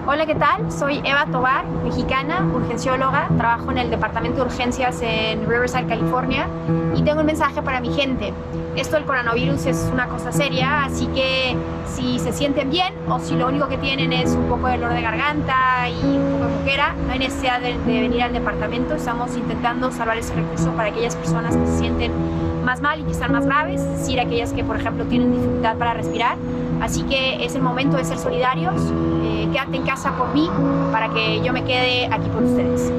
Hola, ¿qué tal? Soy Eva Tobar, mexicana, urgencióloga, trabajo en el departamento de urgencias en Riverside, California, y tengo un mensaje para mi gente. Esto del coronavirus es una cosa seria, así que si se sienten bien o si lo único que tienen es un poco de dolor de garganta y un poco de moquera, no hay necesidad de venir al departamento. Estamos intentando salvar ese recurso para aquellas personas que se sienten más mal y que están más graves, es decir, aquellas que, por ejemplo, tienen dificultad para respirar. Así que es el momento de ser solidarios. Quédate en casa por mí para que yo me quede aquí por ustedes.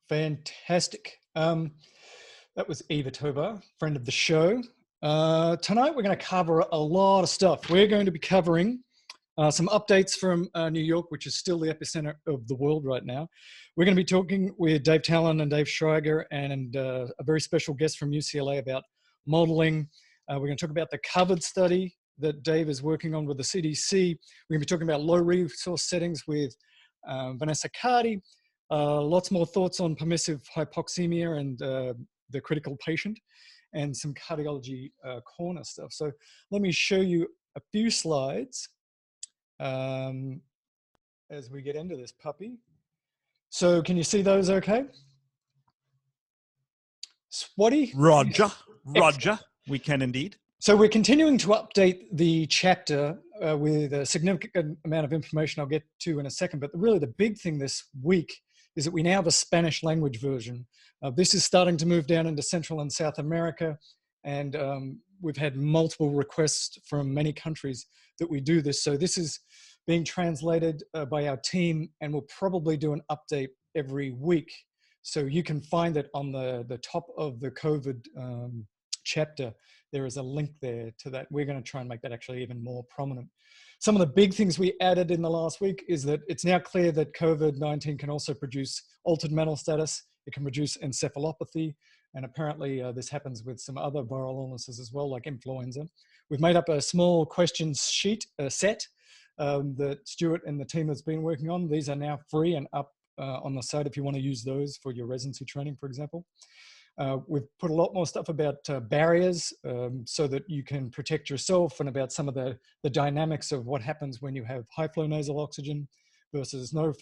Fantastic. That was Eva Tobar, friend of the show. Tonight we're going to cover a lot of stuff. We're going to be covering some updates from New York, which is still the epicenter of the world right now. We're going to be talking with Dave Talon and Dave Schreiger and a very special guest from UCLA about modeling. We're going to talk about the COVID study that Dave is working on with the CDC. We're going to be talking about low resource settings with Vanessa Cardi. Lots more thoughts on permissive hypoxemia and the critical patient, and some cardiology corner stuff. So let me show you a few slides as we get into this puppy. So can you see those okay? Swati? Roger, we can indeed. So we're continuing to update the chapter with a significant amount of information I'll get to in a second, but really the big thing this week is that we now have a Spanish language version. This is starting to move down into Central and South America, and we've had multiple requests from many countries that we do this. So this is being translated by our team, and we'll probably do an update every week. So you can find it on the top of the COVID chapter. There is a link there to that. We're going to try and make that actually even more prominent. Some of the big things we added in the last week is that it's now clear that COVID-19 can also produce altered mental status. It can produce encephalopathy. And apparently this happens with some other viral illnesses as well, like influenza. We've made up a small questions sheet, set, that Stuart and the team has been working on. These are now free and up on the site if you want to use those for your residency training, for example. We've put a lot more stuff about barriers so that you can protect yourself, and about some of the dynamics of what happens when you have high flow nasal oxygen versus no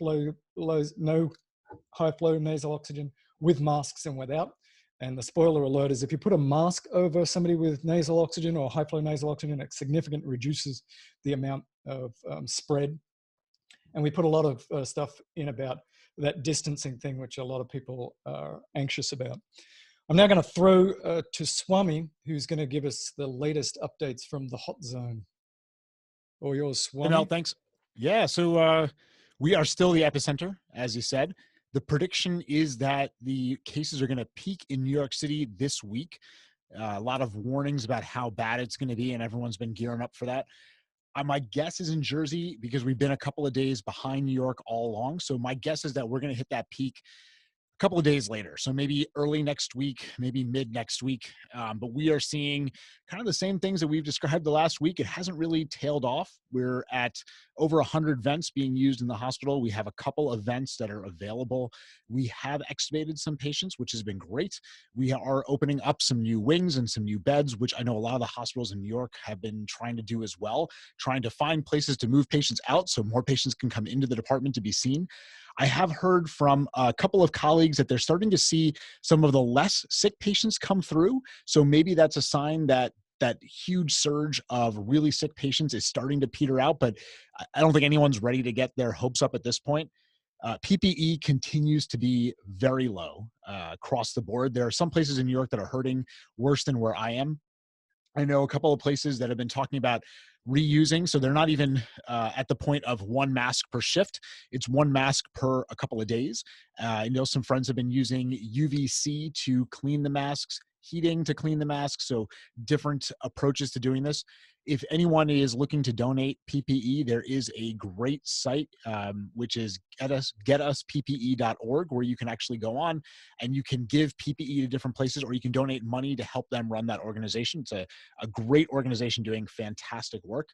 high flow nasal oxygen, with masks and without. And the spoiler alert is if you put a mask over somebody with nasal oxygen or high flow nasal oxygen, it significantly reduces the amount of spread. And we put a lot of stuff in about that distancing thing, which a lot of people are anxious about. I'm now going to throw to Swami, who's going to give us the latest updates from the hot zone. Or yours, Swami. No, thanks. Yeah, so we are still the epicenter, as you said. The prediction is that the cases are going to peak in New York City this week. A lot of warnings about how bad it's going to be, and everyone's been gearing up for that. My guess is in Jersey, because we've been a couple of days behind New York all along. So my guess is that we're going to hit that peak a couple of days later. So maybe early next week, maybe mid next week. But we are seeing kind of the same things that we've described the last week. It hasn't really tailed off. We're at over 100 vents being used in the hospital. We have a couple of vents that are available. We have extubated some patients, which has been great. We are opening up some new wings and some new beds, which I know a lot of the hospitals in New York have been trying to do as well, trying to find places to move patients out so more patients can come into the department to be seen. I have heard from a couple of colleagues that they're starting to see some of the less sick patients come through. So maybe that's a sign that that huge surge of really sick patients is starting to peter out, but I don't think anyone's ready to get their hopes up at this point. PPE continues to be very low across the board. There are some places in New York that are hurting worse than where I am. I know a couple of places that have been talking about reusing, so they're not even at the point of one mask per shift. It's one mask per a couple of days. I know some friends have been using UVC to clean the masks, heating to clean the masks, so different approaches to doing this. If anyone is looking to donate PPE, there is a great site, which is getusppe.org, where you can actually go on and you can give PPE to different places, or you can donate money to help them run that organization. It's a great organization doing fantastic work.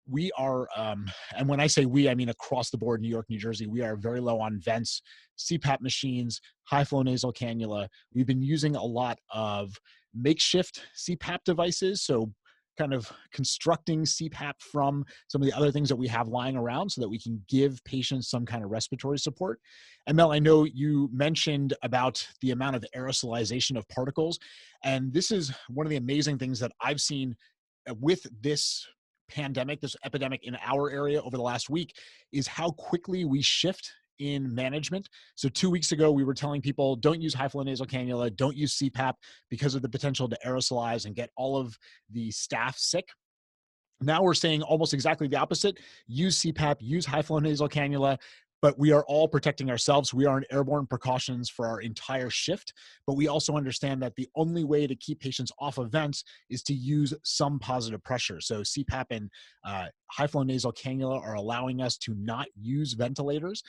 we are, and when I say we, I mean across the board, New York, New Jersey, we are very low on vents, CPAP machines, high flow nasal cannula. We've been using a lot of makeshift CPAP devices. So kind of constructing CPAP from some of the other things that we have lying around so that we can give patients some kind of respiratory support. And Mel, I know you mentioned about the amount of aerosolization of particles. And this is one of the amazing things that I've seen with this pandemic, this epidemic in our area over the last week, is how quickly we shift in management. So 2 weeks ago, we were telling people, don't use high flow nasal cannula, don't use CPAP because of the potential to aerosolize and get all of the staff sick. Now we're saying almost exactly the opposite. Use CPAP, use high flow nasal cannula, but we are all protecting ourselves. We are in airborne precautions for our entire shift, but we also understand that the only way to keep patients off of vents is to use some positive pressure. So CPAP and high flow nasal cannula are allowing us to not use ventilators.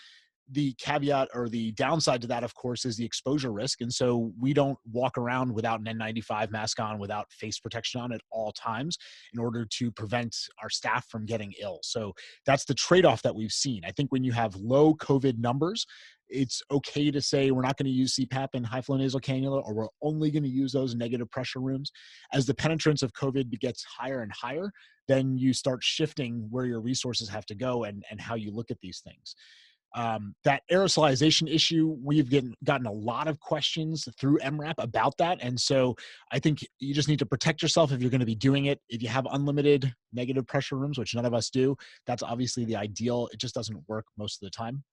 The caveat or the downside to that, of course, is the exposure risk. And so we don't walk around without an N95 mask on, without face protection on at all times in order to prevent our staff from getting ill. So that's the trade-off that we've seen. I think when you have low COVID numbers, it's okay to say we're not going to use CPAP and high flow nasal cannula, or we're only going to use those negative pressure rooms. As the penetrance of COVID gets higher and higher, then you start shifting where your resources have to go and how you look at these things. That aerosolization issue, we've gotten a lot of questions through MRAP about that. And so I think you just need to protect yourself if you're going to be doing it. If you have unlimited negative pressure rooms, which none of us do, that's obviously the ideal. It just doesn't work most of the time.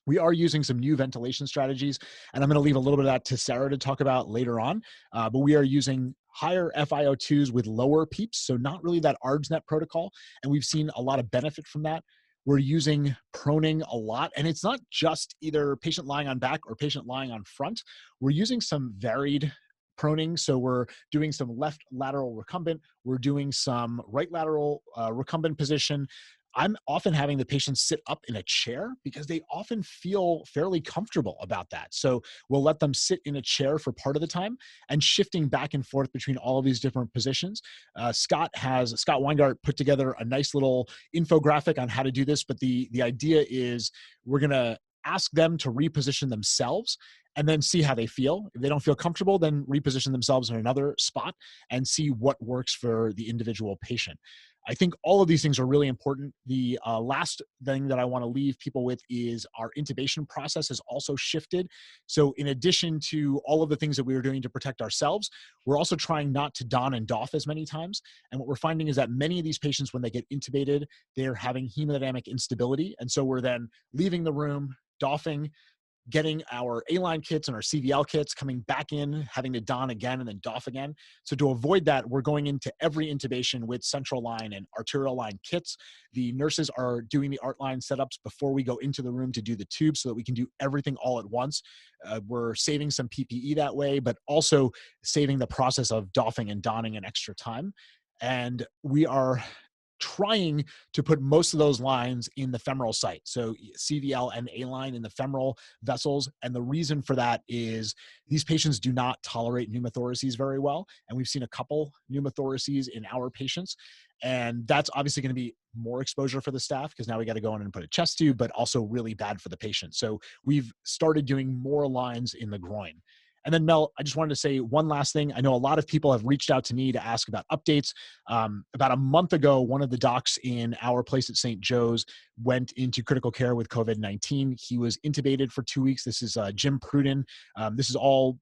We are using some new ventilation strategies, and I'm going to leave a little bit of that to Sarah to talk about later on. But we are using higher FiO2s with lower PEEPs, so not really that ARDSNet protocol. And we've seen a lot of benefit from that. We're using proning a lot, and it's not just either patient lying on back or patient lying on front. We're using some varied proning. So we're doing some left lateral recumbent. We're doing some right lateral recumbent position. I'm often having the patients sit up in a chair because they often feel fairly comfortable about that. So we'll let them sit in a chair for part of the time and shifting back and forth between all of these different positions. Scott Weingart put together a nice little infographic on how to do this, but the idea is we're going to ask them to reposition themselves and then see how they feel. If they don't feel comfortable, then reposition themselves in another spot and see what works for the individual patient. I think all of these things are really important. The last thing that I want to leave people with is our intubation process has also shifted. So in addition to all of the things that we were doing to protect ourselves, we're also trying not to don and doff as many times. And what we're finding is that many of these patients, when they get intubated, they're having hemodynamic instability. And so we're then leaving the room, doffing, getting our A-line kits and our CVL kits, coming back in, having to don again and then doff again. So to avoid that, we're going into every intubation with central line and arterial line kits. The nurses are doing the art line setups before we go into the room to do the tube so that we can do everything all at once. We're saving some PPE that way, but also saving the process of doffing and donning an extra time. And we are trying to put most of those lines in the femoral site. So CVL and A-line in the femoral vessels. And the reason for that is these patients do not tolerate pneumothoraces very well. And we've seen a couple pneumothoraces in our patients. And that's obviously going to be more exposure for the staff because now we got to go in and put a chest tube, but also really bad for the patient. So we've started doing more lines in the groin. And then Mel, I just wanted to say one last thing. I know a lot of people have reached out to me to ask about updates. About a month ago, one of the docs in our place at St. Joe's went into critical care with COVID-19. He was intubated for 2 weeks. This is Jim Pruden. This is all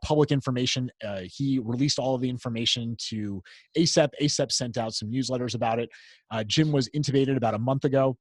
public information. He released all of the information to ACEP. ACEP sent out some newsletters about it. Jim was intubated about a month ago.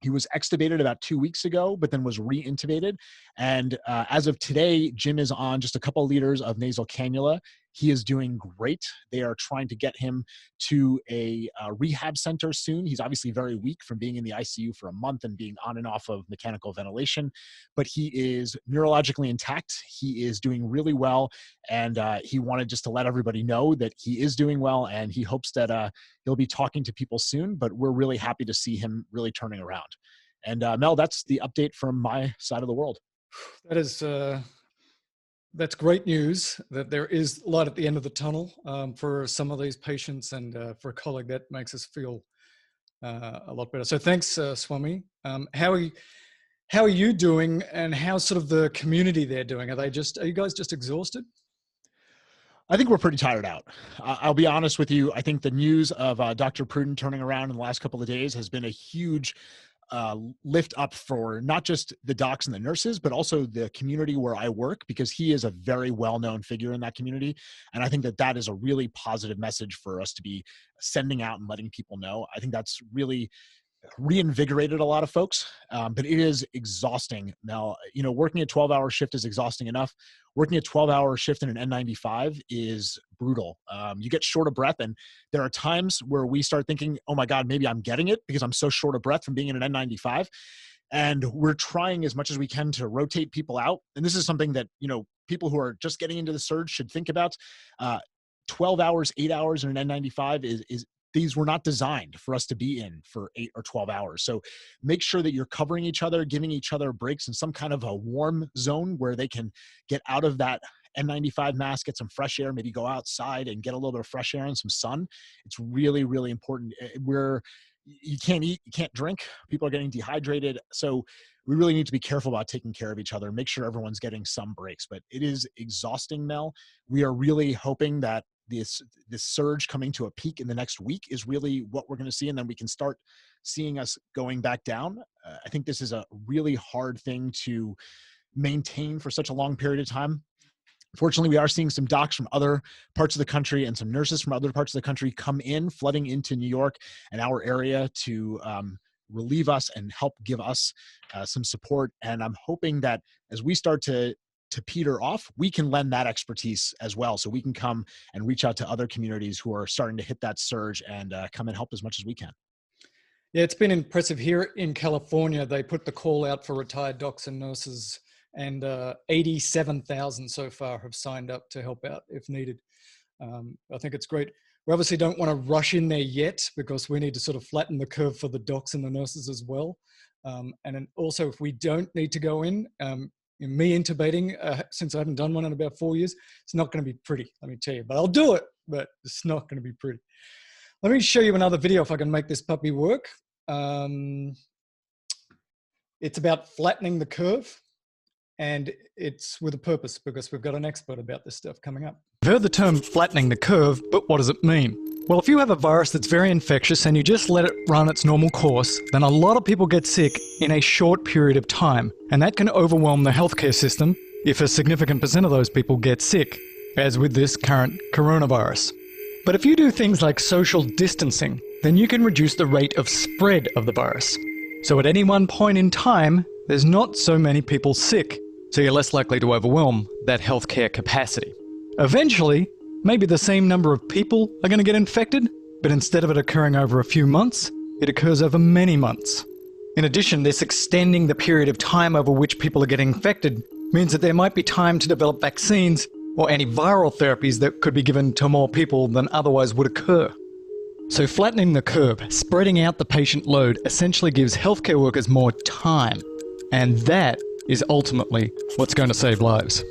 He was extubated about 2 weeks ago, but then was re-intubated. And as of today, Jim is on just a couple of liters of nasal cannula. He is doing great. They are trying to get him to a rehab center soon. He's obviously very weak from being in the ICU for a month and being on and off of mechanical ventilation, but he is neurologically intact. He is doing really well. And he wanted just to let everybody know that he is doing well. And he hopes that he'll be talking to people soon, but we're really happy to see him really turning around. And Mel, that's the update from my side of the world. That is, that's great news that there is light at the end of the tunnel for some of these patients, and for a colleague that makes us feel a lot better. So thanks, Swami. How are you doing, and how's sort of the community there doing? Are you guys just exhausted? I think we're pretty tired out. I'll be honest with you. I think the news of Dr. Pruden turning around in the last couple of days has been a huge lift up for not just the docs and the nurses, but also the community where I work, because he is a very well-known figure in that community. And I think that that is a really positive message for us to be sending out and letting people know. I think that's really reinvigorated a lot of folks, but it is exhausting. Now, working a 12-hour shift is exhausting enough. Working a 12-hour shift in an N95 is brutal. You get short of breath, and there are times where we start thinking, oh my God, maybe I'm getting it because I'm so short of breath from being in an N95. And we're trying as much as we can to rotate people out. And this is something that, people who are just getting into the surge should think about. 12 hours, 8 hours in an N95 these were not designed for us to be in for 8 or 12 hours. So make sure that you're covering each other, giving each other breaks in some kind of a warm zone where they can get out of that N95 mask, get some fresh air, maybe go outside and get a little bit of fresh air and some sun. It's really, really important. You can't eat, you can't drink. People are getting dehydrated. So we really need to be careful about taking care of each other and make sure everyone's getting some breaks. But it is exhausting, Mel. We are really hoping that this surge coming to a peak in the next week is really what we're going to see, and then we can start seeing us going back down. I think this is a really hard thing to maintain for such a long period of time. Fortunately, we are seeing some docs from other parts of the country and some nurses from other parts of the country come in, flooding into New York and our area to relieve us and help give us some support. And I'm hoping that as we start to peter off, we can lend that expertise as well. So we can come and reach out to other communities who are starting to hit that surge and come and help as much as we can. Yeah, it's been impressive here in California. They put the call out for retired docs and nurses, and 87,000 so far have signed up to help out if needed. I think it's great. We obviously don't want to rush in there yet because we need to sort of flatten the curve for the docs and the nurses as well. And then also, if we don't need to go in, me intubating, since I haven't done one in about 4 years, it's not going to be pretty, let me tell you. But I'll do it, but it's not going to be pretty. Let me show you another video if I can make this puppy work. It's about flattening the curve, and it's with a purpose because we've got an expert about this stuff coming up. I've heard the term flattening the curve, but what does it mean? Well, if you have a virus that's very infectious and you just let it run its normal course, then a lot of people get sick in a short period of time, and that can overwhelm the healthcare system if a significant percent of those people get sick, as with this current coronavirus. But if you do things like social distancing, then you can reduce the rate of spread of the virus. So at any one point in time, there's not so many people sick, so you're less likely to overwhelm that healthcare capacity. Eventually, maybe the same number of people are going to get infected, but instead of it occurring over a few months, it occurs over many months. In addition, this extending the period of time over which people are getting infected means that there might be time to develop vaccines or antiviral therapies that could be given to more people than otherwise would occur. So flattening the curve, spreading out the patient load, essentially gives healthcare workers more time. And that is ultimately what's going to save lives.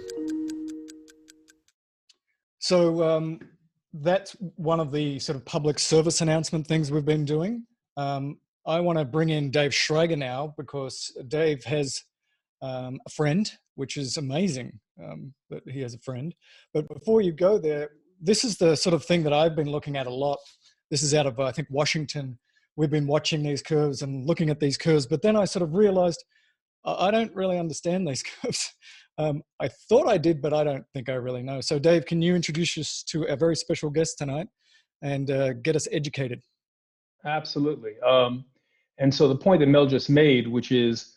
So that's one of the sort of public service announcement things we've been doing. I want to bring in Dave Schrager now because Dave has a friend, which is amazing that he has a friend. But before you go there, this is the sort of thing that I've been looking at a lot. This is out of, I think, Washington. We've been watching these curves and looking at these curves, but then I sort of realized I don't really understand these curves. I thought I did, but I don't think I really know. So Dave, can you introduce us to a very special guest tonight and get us educated? Absolutely. And so the point that Mel just made, which is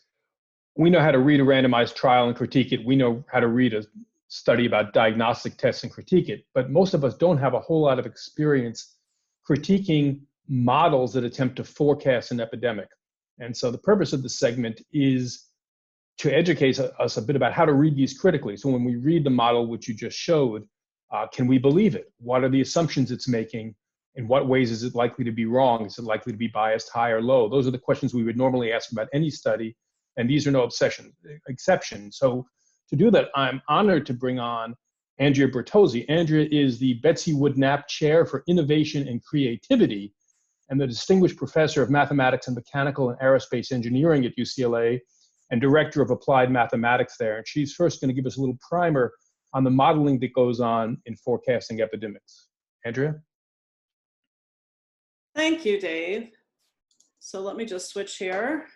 we know how to read a randomized trial and critique it. We know how to read a study about diagnostic tests and critique it. But most of us don't have a whole lot of experience critiquing models that attempt to forecast an epidemic. And so the purpose of this segment is to educate us a bit about how to read these critically. So when we read the model, which you just showed, can we believe it? What are the assumptions it's making? In what ways is it likely to be wrong? Is it likely to be biased high or low? Those are the questions we would normally ask about any study, and these are no exception. So to do that, I'm honored to bring on Andrea Bertozzi. Andrea is the Betsy Wood Knapp Chair for Innovation and Creativity and the Distinguished Professor of Mathematics and Mechanical and Aerospace Engineering at UCLA, and Director of Applied Mathematics there. And she's first going to give us a little primer on the modeling that goes on in forecasting epidemics. Andrea? Thank you, Dave. So let me just switch here.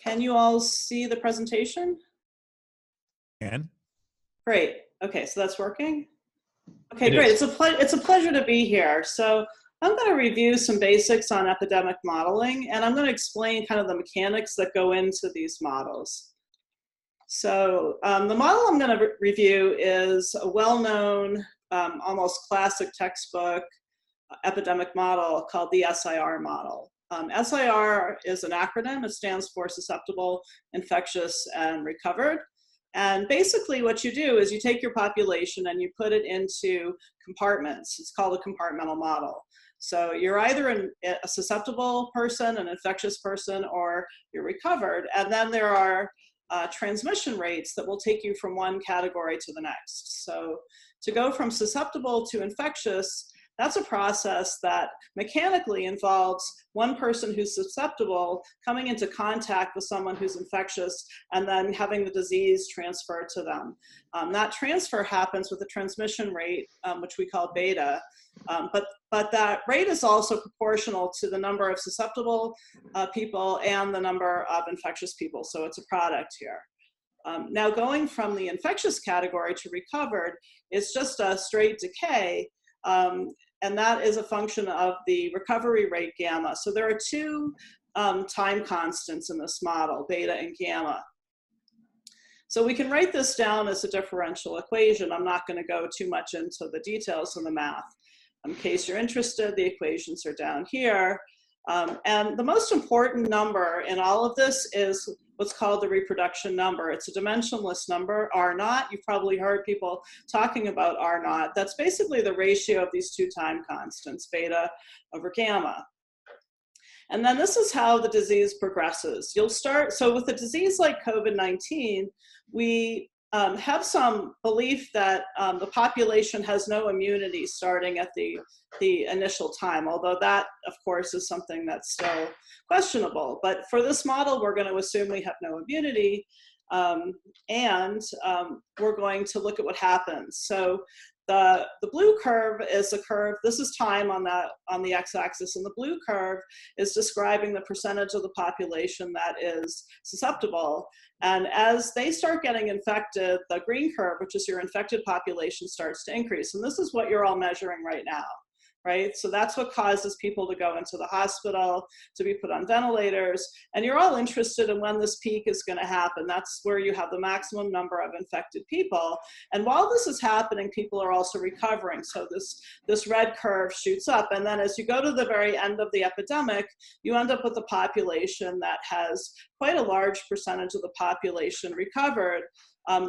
Can you all see the presentation? And Great. Okay, so that's working. Okay, great. It's a pleasure to be here. So I'm going to review some basics on epidemic modeling, and I'm going to explain kind of the mechanics that go into these models. So the model I'm going to review is a well-known, almost classic textbook epidemic model called the SIR model. SIR is an acronym. It stands for susceptible, infectious, and recovered. And basically what you do is you take your population and you put it into compartments. It's called a compartmental model. So you're either a susceptible person, an infectious person, or you're recovered. And then there are transmission rates that will take you from one category to the next. So to go from susceptible to infectious, that's a process that mechanically involves one person who's susceptible coming into contact with someone who's infectious and then having the disease transferred to them. That transfer happens with a transmission rate, which we call beta, but that rate is also proportional to the number of susceptible people and the number of infectious people, so it's a product here. Now going from the infectious category to recovered is just a straight decay, and that is a function of the recovery rate gamma. So there are two time constants in this model, beta and gamma. So we can write this down as a differential equation. I'm not going to go too much into the details of the math. In case you're interested, the equations are down here. And the most important number in all of this is what's called the reproduction number. It's a dimensionless number, R naught. You've probably heard people talking about R naught. That's basically the ratio of these two time constants, beta over gamma. And then this is how the disease progresses. You'll start, so with a disease like COVID-19, we have some belief that the population has no immunity starting at the initial time, although that, of course, is something that's still questionable. But for this model, we're going to assume we have no immunity, and we're going to look at what happens. So the blue curve is a curve, this is time on the x-axis, and the blue curve is describing the percentage of the population that is susceptible. And as they start getting infected, the green curve, which is your infected population, starts to increase. And this is what you're all measuring right now, right? So that's what causes people to go into the hospital, to be put on ventilators. And you're all interested in when this peak is going to happen. That's where you have the maximum number of infected people. And while this is happening, people are also recovering. So this red curve shoots up. And then as you go to the very end of the epidemic, you end up with a population that has quite a large percentage of the population recovered,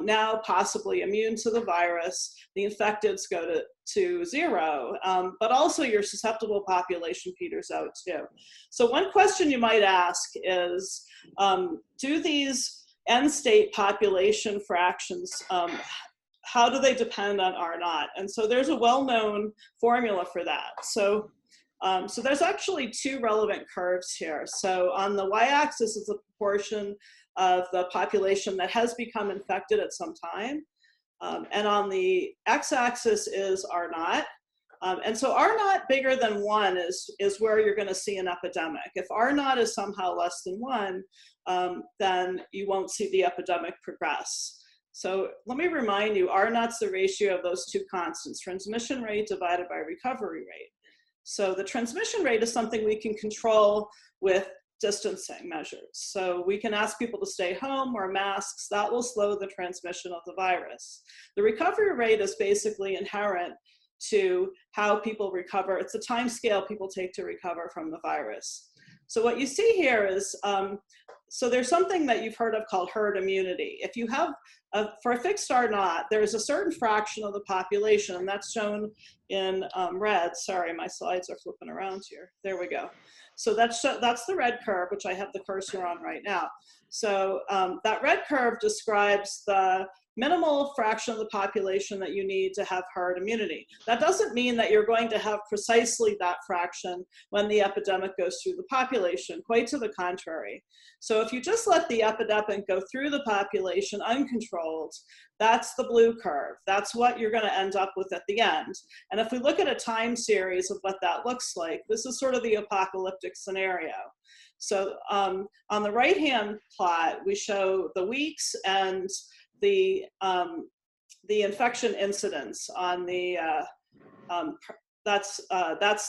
now possibly immune to the virus. The infecteds go to zero, but also your susceptible population peters out too. So one question you might ask is, do these end state population fractions, how do they depend on R naught? And so there's a well-known formula for that. So there's actually two relevant curves here. So on the y-axis is the proportion of the population that has become infected at some time. And on the x-axis is R naught. And so R naught bigger than 1 is where you're going to see an epidemic. If R naught is somehow less than 1, then you won't see the epidemic progress. So let me remind you, R naught's the ratio of those two constants, transmission rate divided by recovery rate. So the transmission rate is something we can control with distancing measures. So we can ask people to stay home, wear masks. That will slow the transmission of the virus. The recovery rate is basically inherent to how people recover. It's a time scale people take to recover from the virus. So what you see here is, so there's something that you've heard of called herd immunity. If you have, for a fixed R naught, there's a certain fraction of the population, and that's shown in red. Sorry, my slides are flipping around here. There we go. So that's the red curve, which I have the cursor on right now. So that red curve describes the minimal fraction of the population that you need to have herd immunity. That doesn't mean that you're going to have precisely that fraction when the epidemic goes through the population, quite to the contrary. So if you just let the epidemic go through the population uncontrolled, that's the blue curve. That's what you're going to end up with at the end. And if we look at a time series of what that looks like, this is sort of the apocalyptic scenario. So on the right-hand plot, we show the weeks and the infection incidence on the that's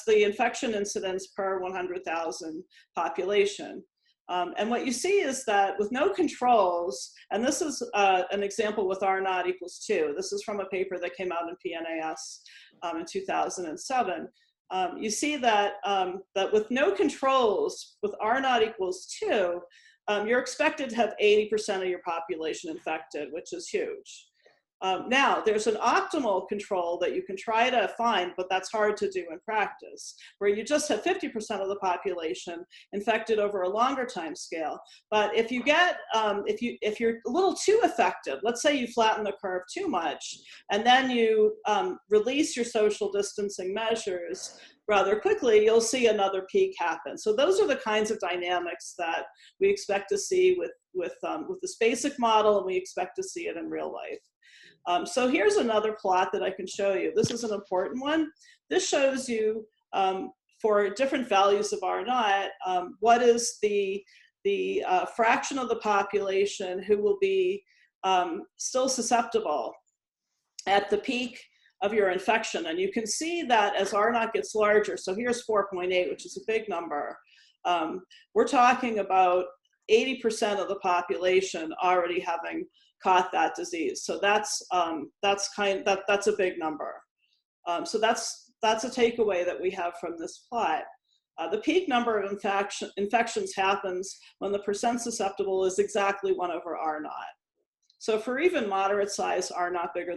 the infection incidence per 100,000 population. And what you see is that with no controls, and this is an example with R naught equals 2. This is from a paper that came out in PNAS in 2007. You see that, that with no controls, with R naught equals 2, you're expected to have 80% of your population infected, which is huge. Now, there's an optimal control that you can try to find, but that's hard to do in practice, where you just have 50% of the population infected over a longer time scale. But if you get, if you're a little too effective, let's say you flatten the curve too much, and then you release your social distancing measures rather quickly, you'll see another peak happen. So those are the kinds of dynamics that we expect to see with this basic model, and we expect to see it in real life. So here's another plot that I can show you. This is an important one. This shows you for different values of R naught, what is the fraction of the population who will be still susceptible at the peak of your infection. And you can see that as R naught gets larger, so here's 4.8, which is a big number. We're talking about 80% of the population already having caught that disease. So that's a big number. So that's a takeaway that we have from this plot. The peak number of infections happens when the percent susceptible is exactly 1 over R naught. So for even moderate size R naught bigger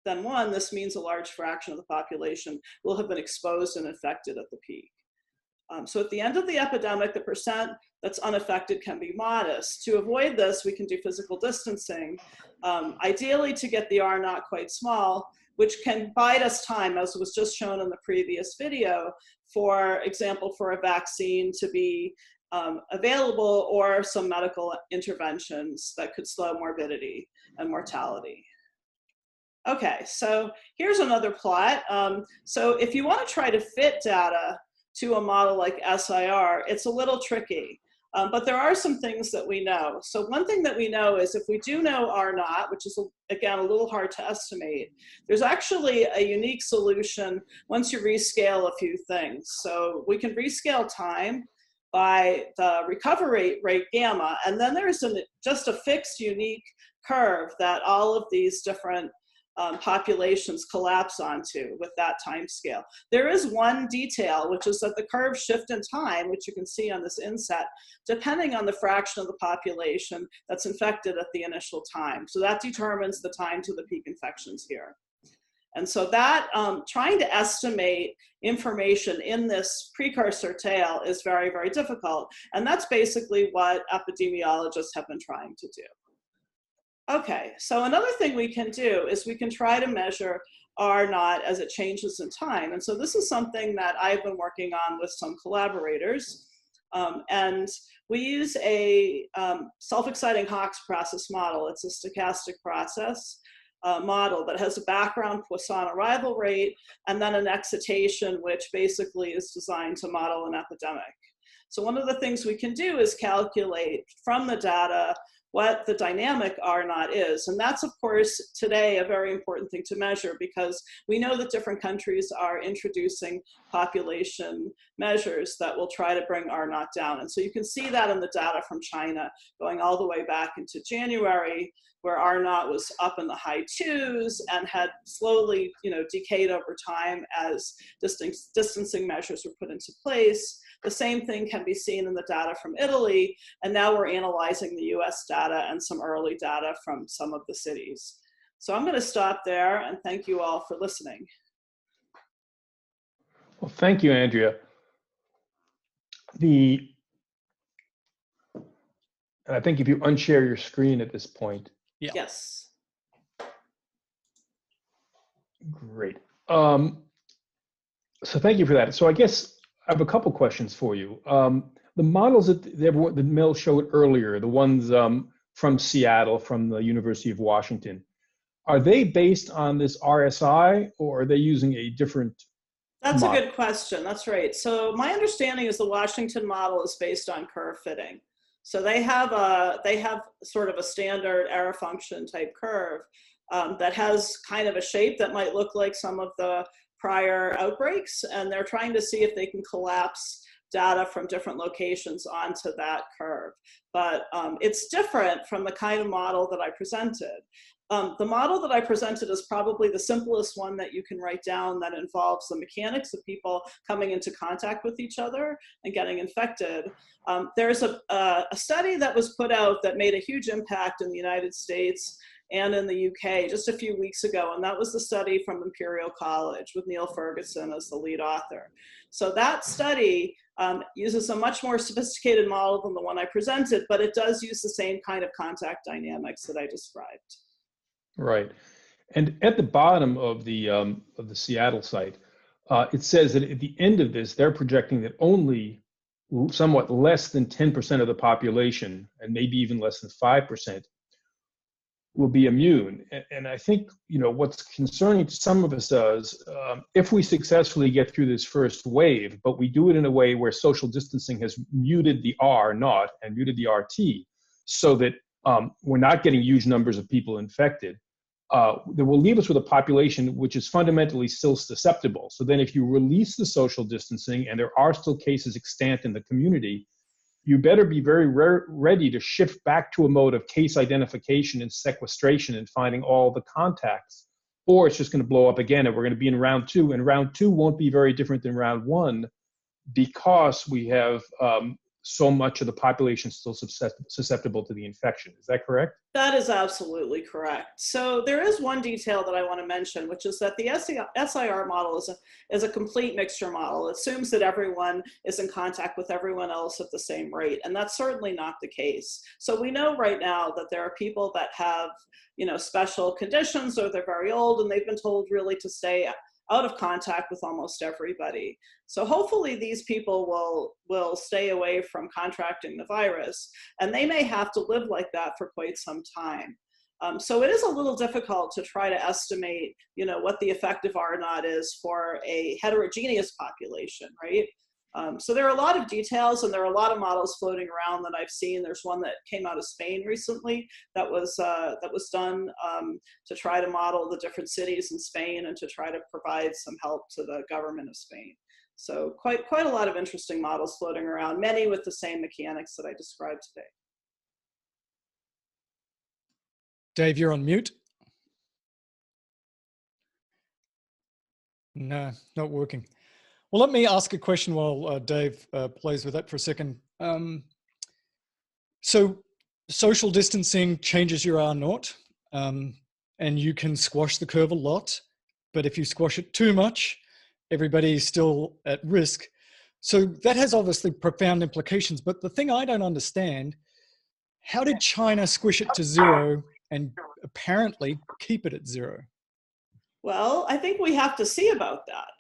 than 1, this means a large fraction of the population will have been exposed and infected at the peak. So at the end of the epidemic, the percent that's unaffected can be modest. To avoid this, we can do physical distancing, ideally to get the R naught quite small, which can bide us time, as was just shown in the previous video, for example, for a vaccine to be available or some medical interventions that could slow morbidity and mortality. Okay, so here's another plot. So if you want to try to fit data to a model like SIR, it's a little tricky, but there are some things that we know. So one thing that we know is if we do know R naught, which is again a little hard to estimate, there's actually a unique solution once you rescale a few things. So we can rescale time by the recovery rate gamma, and then there's just a fixed unique curve that all of these different populations collapse onto with that time scale. There is one detail, which is that the curves shift in time, which you can see on this inset, depending on the fraction of the population that's infected at the initial time. So that determines the time to the peak infections here. And so that trying to estimate information in this precursor tail is very, very difficult. And that's basically what epidemiologists have been trying to do. Okay, so another thing we can do is we can try to measure R naught as it changes in time. And so this is something that I've been working on with some collaborators. And we use a self-exciting Hawkes process model. It's a stochastic process model that has a background Poisson arrival rate and then an excitation, which basically is designed to model an epidemic. So one of the things we can do is calculate from the data what the dynamic R naught is. And that's, of course, today a very important thing to measure, because we know that different countries are introducing population measures that will try to bring R naught down. And so you can see that in the data from China going all the way back into January, where R naught was up in the high 2s and had slowly, decayed over time as distancing measures were put into place. The same thing can be seen in the data from Italy, and now we're analyzing the US data and some early data from some of the cities. So I'm going to stop there and thank you all for listening. Well, thank you, Andrea. And I think if you unshare your screen at this point. Yeah. Yes. Great. So thank you for that. So I guess I have a couple questions for you. The models that Mel showed earlier, the ones from Seattle, from the University of Washington, are they based on this RSI, or are they using a different That's model? a good question. That's right. So my understanding is the Washington model is based on curve fitting. So they have sort of a standard error function type curve that has kind of a shape that might look like some of the prior outbreaks, and they're trying to see if they can collapse data from different locations onto that curve. But it's different from the kind of model that I presented. The model that I presented is probably the simplest one that you can write down that involves the mechanics of people coming into contact with each other and getting infected. There's a study that was put out that made a huge impact in the United States and in the UK just a few weeks ago, and that was the study from Imperial College with Neil Ferguson as the lead author. So that study uses a much more sophisticated model than the one I presented, but it does use the same kind of contact dynamics that I described. Right. And at the bottom of the Seattle site, it says that at the end of this, they're projecting that only somewhat less than 10% of the population, and maybe even less than 5%, will be immune. And I think, what's concerning to some of us is if we successfully get through this first wave, but we do it in a way where social distancing has muted the R naught and muted the RT, so that we're not getting huge numbers of people infected, that will leave us with a population which is fundamentally still susceptible. So then if you release the social distancing and there are still cases extant in the community, you better be very ready to shift back to a mode of case identification and sequestration and finding all the contacts, or it's just going to blow up again and we're going to be in round two, and round two won't be very different than round one because we have so much of the population still susceptible to the infection. Is that correct? That is absolutely correct. So there is one detail that I want to mention, which is that the SIR model is a complete mixture model. It assumes that everyone is in contact with everyone else at the same rate, and that's certainly not the case. So we know right now that there are people that have, special conditions, or they're very old and they've been told really to stay out of contact with almost everybody. So hopefully these people will stay away from contracting the virus, and they may have to live like that for quite some time. So it is a little difficult to try to estimate, what the effective R naught is for a heterogeneous population, right? So there are a lot of details, and there are a lot of models floating around that I've seen. There's one that came out of Spain recently that was done to try to model the different cities in Spain and to try to provide some help to the government of Spain. So quite a lot of interesting models floating around, many with the same mechanics that I described today. Dave, you're on mute. No, not working. Well, let me ask a question while Dave plays with that for a second. So social distancing changes your R naught, and you can squash the curve a lot, but if you squash it too much, everybody's still at risk. So that has obviously profound implications, but the thing I don't understand, how did China squish it to zero and apparently keep it at zero? Well, I think we have to see about that,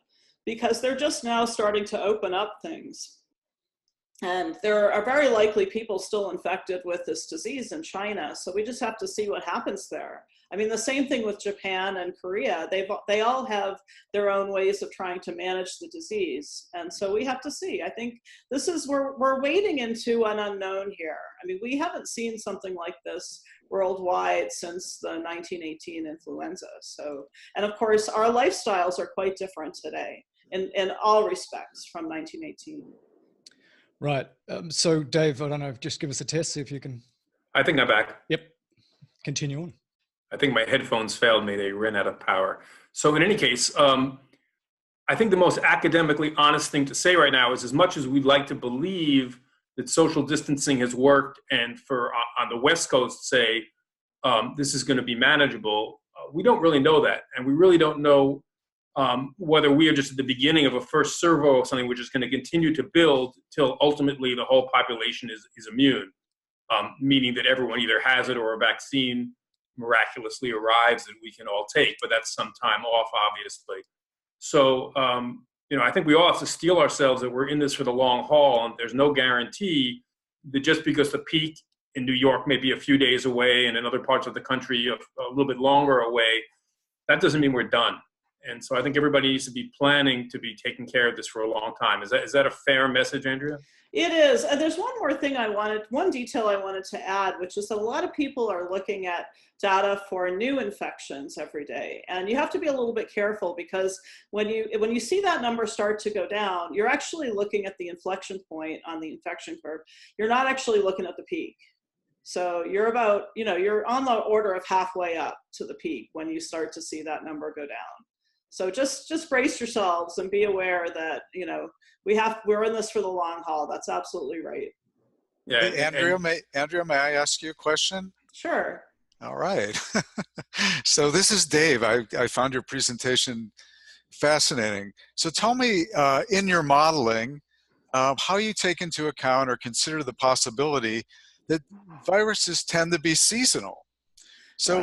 because they're just now starting to open up things. And there are very likely people still infected with this disease in China. So we just have to see what happens there. I mean, the same thing with Japan and Korea. They all have their own ways of trying to manage the disease. And so we have to see. I think this is, we're wading into an unknown here. I mean, we haven't seen something like this worldwide since the 1918 influenza. So, and of course, our lifestyles are quite different today in all respects from 1918. Right. So Dave, I don't know, just give us a test, see if you can. I think I'm back. Yep. Continue on. I think my headphones failed me. They ran out of power. So in any case, I think the most academically honest thing to say right now is, as much as we'd like to believe that social distancing has worked, and for on the West Coast say this is going to be manageable, we don't really know that. And we really don't know whether we are just at the beginning of a first servo of something which is going to continue to build till ultimately the whole population is immune. meaning that everyone either has it or a vaccine miraculously arrives that we can all take, but that's some time off, obviously. So, I think we all have to steel ourselves that we're in this for the long haul, and there's no guarantee that just because the peak in New York may be a few days away and in other parts of the country a little bit longer away, that doesn't mean we're done. And so I think everybody needs to be planning to be taking care of this for a long time. Is that a fair message, Andrea? It is. And there's one more thing one detail I wanted to add, which is that a lot of people are looking at data for new infections every day. And you have to be a little bit careful, because when you see that number start to go down, you're actually looking at the inflection point on the infection curve. You're not actually looking at the peak. So you're you're on the order of halfway up to the peak when you start to see that number go down. So just brace yourselves and be aware that, we're in this for the long haul. That's absolutely right. Yeah. Hey, Andrea, may I ask you a question? Sure. All right. So this is Dave. I found your presentation fascinating. So tell me, in your modeling, how you take into account or consider the possibility that viruses tend to be seasonal. So,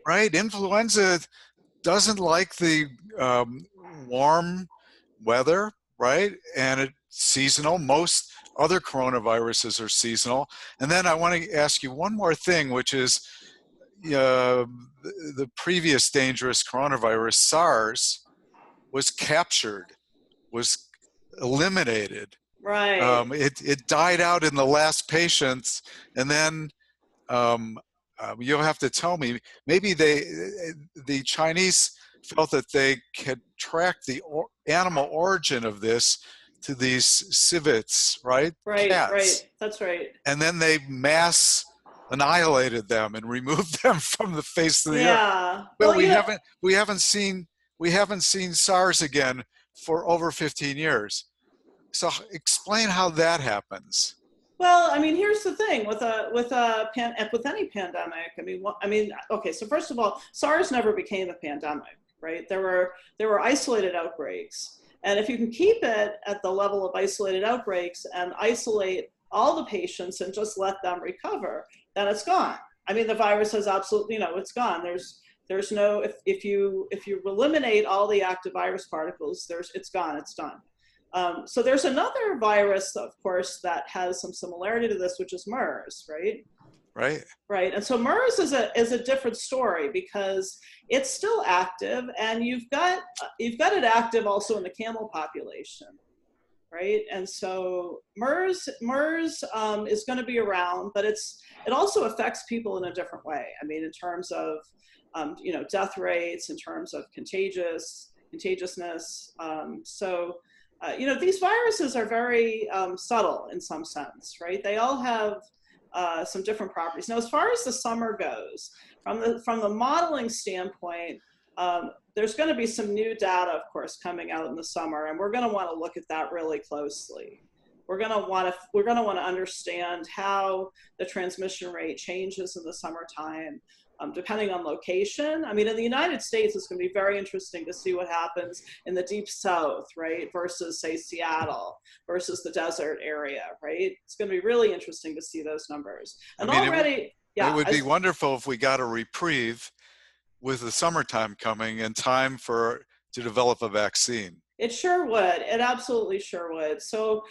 right, influenza doesn't like the warm weather, right? And it's seasonal. Most other coronaviruses are seasonal. And then I want to ask you one more thing, which is the previous dangerous coronavirus, SARS, was captured, was eliminated. Right. It died out in the last patients, and then you'll have to tell me, maybe the Chinese felt that they could track the animal origin of this to these civets, right? Right, Cats. right. That's right. And then they mass annihilated them and removed them from the face of the earth. Yeah. Well, we haven't seen SARS again for over 15 years. So explain how that happens. Well, I mean, here's the thing with any pandemic. Okay. So first of all, SARS never became a pandemic, right? There were isolated outbreaks, and if you can keep it at the level of isolated outbreaks and isolate all the patients and just let them recover, then it's gone. I mean, the virus has absolutely, it's gone. There's no, if you eliminate all the active virus particles, it's gone. It's done. So there's another virus, of course, that has some similarity to this, which is MERS, right? Right. Right. And so MERS is a different story because it's still active, and you've got it active also in the camel population, right? And so MERS is going to be around, but it also affects people in a different way. I mean, in terms of death rates, in terms of contagiousness. These viruses are very subtle in some sense, right? They all have some different properties. Now, as far as the summer goes, from the modeling standpoint, there's going to be some new data, of course, coming out in the summer, and we're going to want to look at that really closely. We're going to want to understand how the transmission rate changes in the summertime, depending on location. I mean, in the United States, it's going to be very interesting to see what happens in the deep south, right, versus, say, Seattle, versus the desert area, right? It's going to be really interesting to see those numbers. And it would be wonderful if we got a reprieve with the summertime coming and time to develop a vaccine. It sure would. It absolutely sure would. So,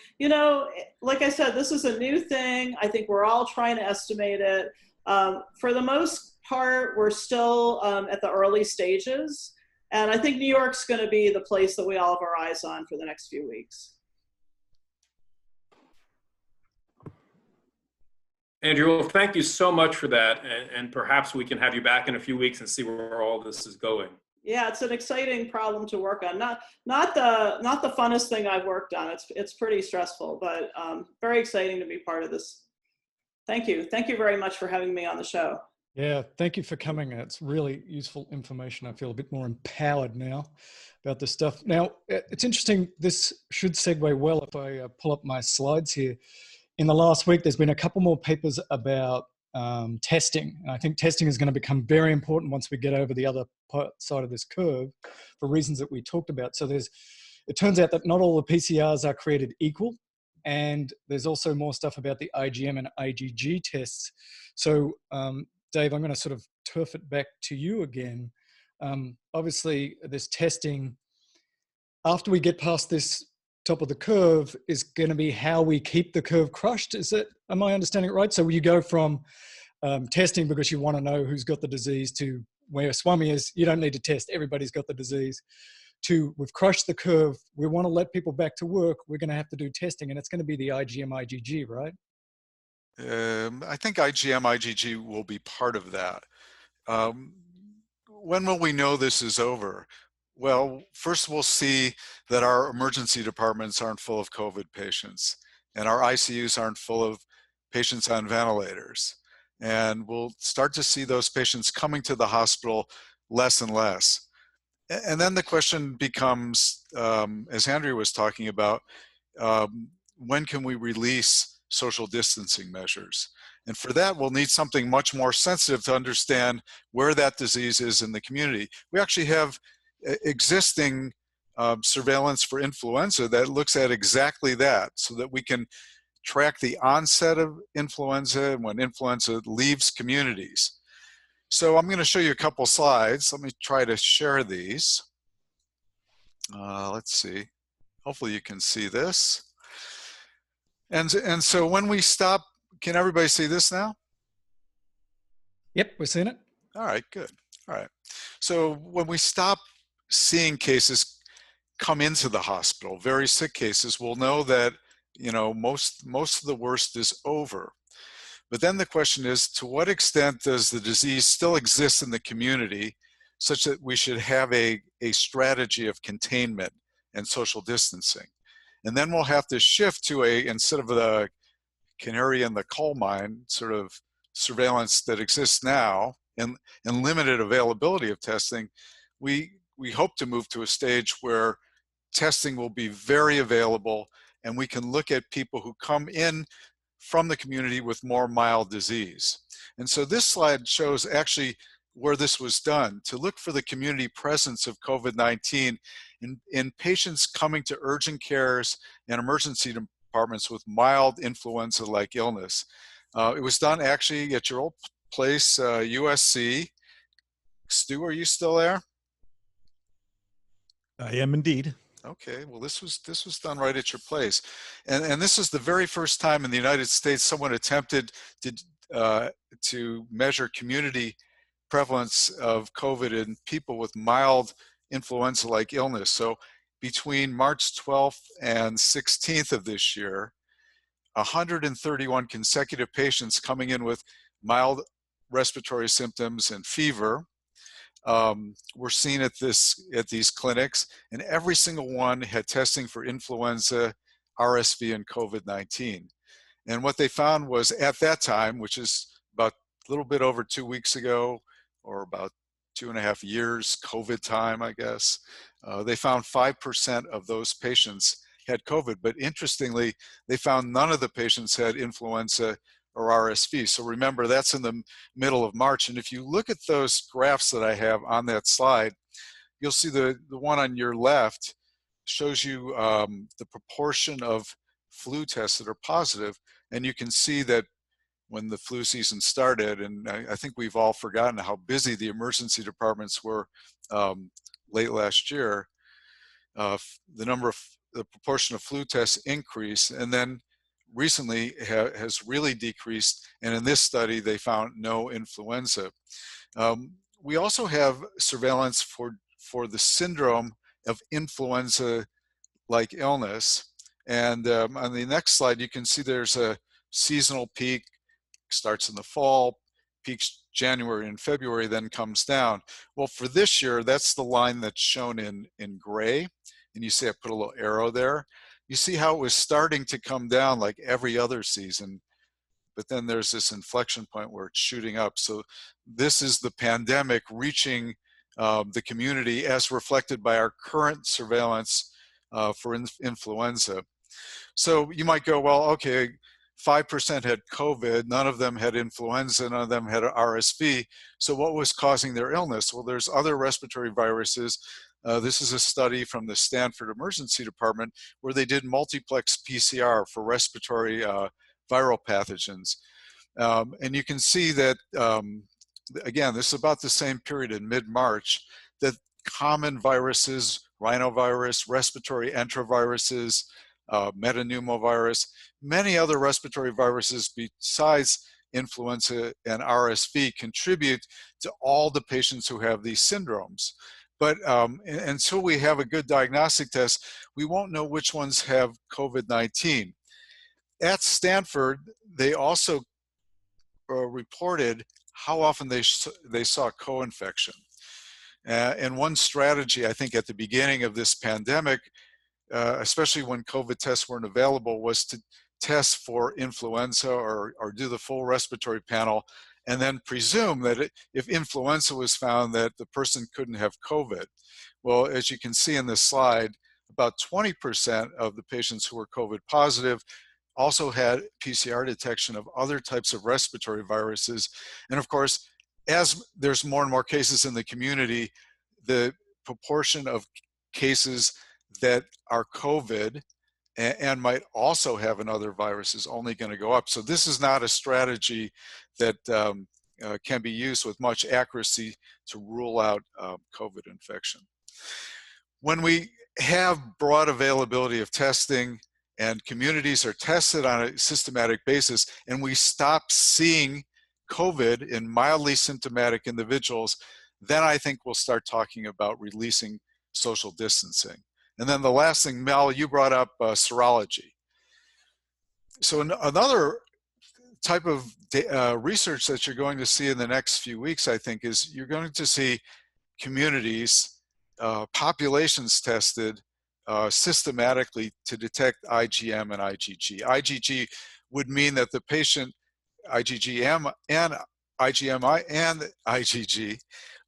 like I said, this is a new thing. I think we're all trying to estimate it. For the most part, we're still at the early stages. And I think New York's going to be the place that we all have our eyes on for the next few weeks. Andrew, well, thank you so much for that. And perhaps we can have you back in a few weeks and see where all this is going. Yeah, it's an exciting problem to work on. Not the funnest thing I've worked on. It's pretty stressful, but very exciting to be part of this. Thank you. Thank you very much for having me on the show. Yeah, thank you for coming. It's really useful information. I feel a bit more empowered now about this stuff. Now, it's interesting. This should segue well if I pull up my slides here. In the last week, there's been a couple more papers about testing. And I think testing is going to become very important once we get over the other side of this curve for reasons that we talked about. So it turns out that not all the PCRs are created equal. And there's also more stuff about the IgM and IgG tests. So Dave, I'm going to sort of turf it back to you again. Obviously, this testing, after we get past this top of the curve, is going to be how we keep the curve crushed. Am I understanding it right? So you go from testing because you want to know who's got the disease to where Swami is, you don't need to test, everybody's got the disease, to we've crushed the curve, we want to let people back to work, we're going to have to do testing, and it's going to be the IgM, IgG, right? I think IgM, IgG will be part of that. When will we know this is over? Well, first we'll see that our emergency departments aren't full of COVID patients, and our ICUs aren't full of patients on ventilators. And we'll start to see those patients coming to the hospital less and less. And then the question becomes, as Andrea was talking about, when can we release social distancing measures? And for that, we'll need something much more sensitive to understand where that disease is in the community. We actually have existing surveillance for influenza that looks at exactly that, so that we can track the onset of influenza and when influenza leaves communities. So I'm going to show you a couple slides. Let me try to share these. Let's see. Hopefully you can see this. And so when we stop, can everybody see this now? Yep, we're seeing it. All right, good. All right. So when we stop seeing cases come into the hospital, very sick cases, we'll know that, you know, most of the worst is over. But then the question is, to what extent does the disease still exist in the community, such that we should have a strategy of containment and social distancing? And then we'll have to shift to instead of the canary in the coal mine sort of surveillance that exists now and limited availability of testing, we hope to move to a stage where testing will be very available, and we can look at people who come in from the community with more mild disease. And so this slide shows actually where this was done, to look for the community presence of COVID-19 in patients coming to urgent cares and emergency departments with mild influenza-like illness. It was done actually at your old place, USC. Stu, are you still there? I am indeed. Okay, well, this was done right at your place, and this is the very first time in the United States someone attempted to measure community prevalence of COVID in people with mild influenza-like illness. So between March 12th and 16th of this year, 131 consecutive patients coming in with mild respiratory symptoms and fever were seen at these clinics, and every single one had testing for influenza, RSV, and COVID-19. And what they found was, at that time, which is about a little bit over 2 weeks ago, or about 2.5 years COVID time, I guess, they found 5% of those patients had COVID. But interestingly, they found none of the patients had influenza or RSV. So remember, that's in the middle of March. And if you look at those graphs that I have on that slide, you'll see the one on your left shows you the proportion of flu tests that are positive. And you can see that when the flu season started, and I think we've all forgotten how busy the emergency departments were late last year, the proportion of flu tests increased, and then recently has really decreased. And in this study, they found no influenza. We also have surveillance for the syndrome of influenza-like illness. And on the next slide, you can see there's a seasonal peak, starts in the fall, peaks January and February, then comes down. Well, for this year, that's the line that's shown in gray. And you see I put a little arrow there. You see how it was starting to come down like every other season, but then there's this inflection point where it's shooting up. So this is the pandemic reaching the community as reflected by our current surveillance for influenza. So you might go, well, okay, 5% had COVID, none of them had influenza, none of them had RSV. So what was causing their illness? Well, there's other respiratory viruses This is a study from the Stanford Emergency Department where they did multiplex PCR for respiratory viral pathogens. And you can see that, again, this is about the same period in mid-March, that common viruses, rhinovirus, respiratory enteroviruses, metapneumovirus, many other respiratory viruses besides influenza and RSV contribute to all the patients who have these syndromes. But until we have a good diagnostic test, we won't know which ones have COVID-19. At Stanford, they also reported how often they saw co-infection. And one strategy, I think, at the beginning of this pandemic, especially when COVID tests weren't available, was to test for influenza or do the full respiratory panel, and then presume that if influenza was found, that the person couldn't have COVID. Well, as you can see in this slide, about 20% of the patients who were COVID positive also had PCR detection of other types of respiratory viruses. And of course, as there's more and more cases in the community, the proportion of cases that are COVID and might also have another virus is only going to go up. So this is not a strategy that can be used with much accuracy to rule out COVID infection. When we have broad availability of testing and communities are tested on a systematic basis, and we stop seeing COVID in mildly symptomatic individuals, then I think we'll start talking about releasing social distancing. And then the last thing, Mel, you brought up serology. So another type of research that you're going to see in the next few weeks, I think, is you're going to see communities, populations tested systematically to detect IgM and IgG. IgG would mean that the patient, IgGM and IgMI and IgG,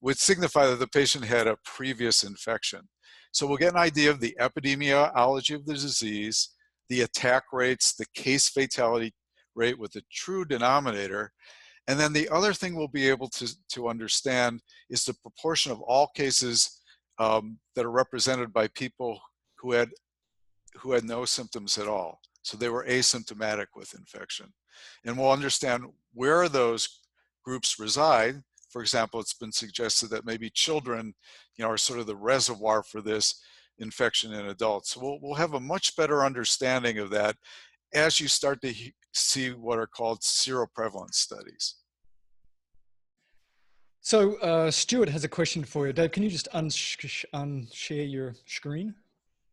would signify that the patient had a previous infection. So we'll get an idea of the epidemiology of the disease, the attack rates, the case fatality rate with the true denominator. And then the other thing we'll be able to understand is the proportion of all cases that are represented by people who had no symptoms at all. So they were asymptomatic with infection. And we'll understand where those groups reside. For example, it's been suggested that maybe children, are sort of the reservoir for this infection in adults. So we'll have a much better understanding of that as you start to see what are called seroprevalence studies. So Stuart has a question for you. Dave, can you just unshare your screen?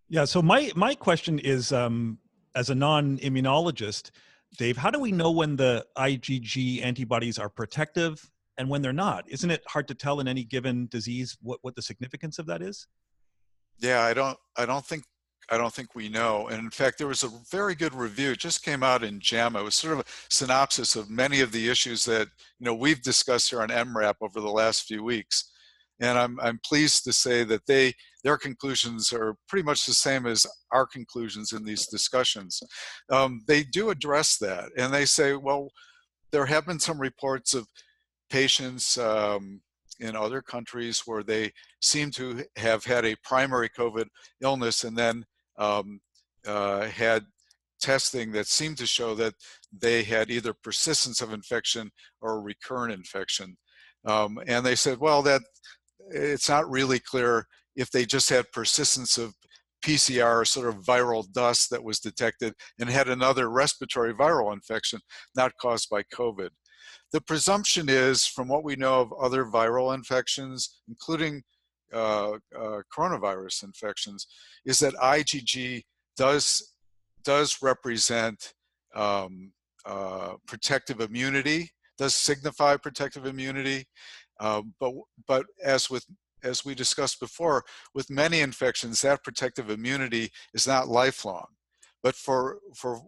Yeah, so my question is, as a non-immunologist, Dave, how do we know when the IgG antibodies are protective and when they're not? Isn't it hard to tell in any given disease what the significance of that is? Yeah, I don't think we know. And in fact, there was a very good review, it just came out in JAMA. It was sort of a synopsis of many of the issues that we've discussed here on MRAP over the last few weeks. And I'm pleased to say that their conclusions are pretty much the same as our conclusions in these discussions. They do address that, and they say, well, there have been some reports of patients in other countries where they seem to have had a primary COVID illness and then had testing that seemed to show that they had either persistence of infection or recurrent infection. And they said, well, that it's not really clear if they just had persistence of PCR, sort of viral dust that was detected and had another respiratory viral infection not caused by COVID. The presumption is, from what we know of other viral infections, including coronavirus infections, is that IgG does represent protective immunity, does signify protective immunity, but as we discussed before, with many infections, that protective immunity is not lifelong. But for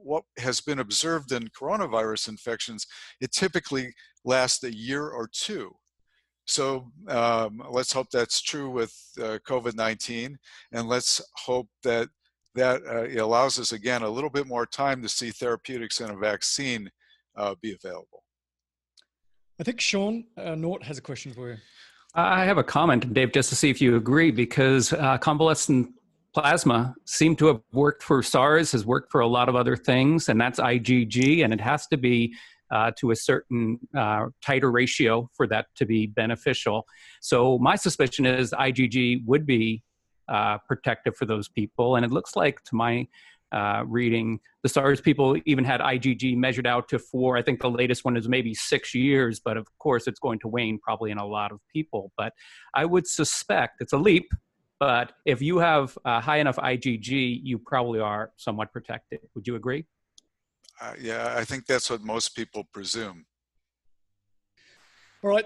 what has been observed in coronavirus infections, it typically lasts a year or two. So let's hope that's true with COVID-19, and let's hope that it allows us, again, a little bit more time to see therapeutics and a vaccine be available. I think Sean Nort has a question for you. I have a comment, Dave, just to see if you agree, because convalescent plasma seemed to have worked for SARS, has worked for a lot of other things, and that's IgG, and it has to be to a certain tighter ratio for that to be beneficial. So my suspicion is IgG would be protective for those people, and it looks like, to my reading, the SARS people even had IgG measured out to 4. I think the latest one is maybe 6 years, but of course it's going to wane probably in a lot of people. But I would suspect, it's a leap, but if you have high enough IgG, you probably are somewhat protected. Would you agree? Yeah, I think that's what most people presume. All right,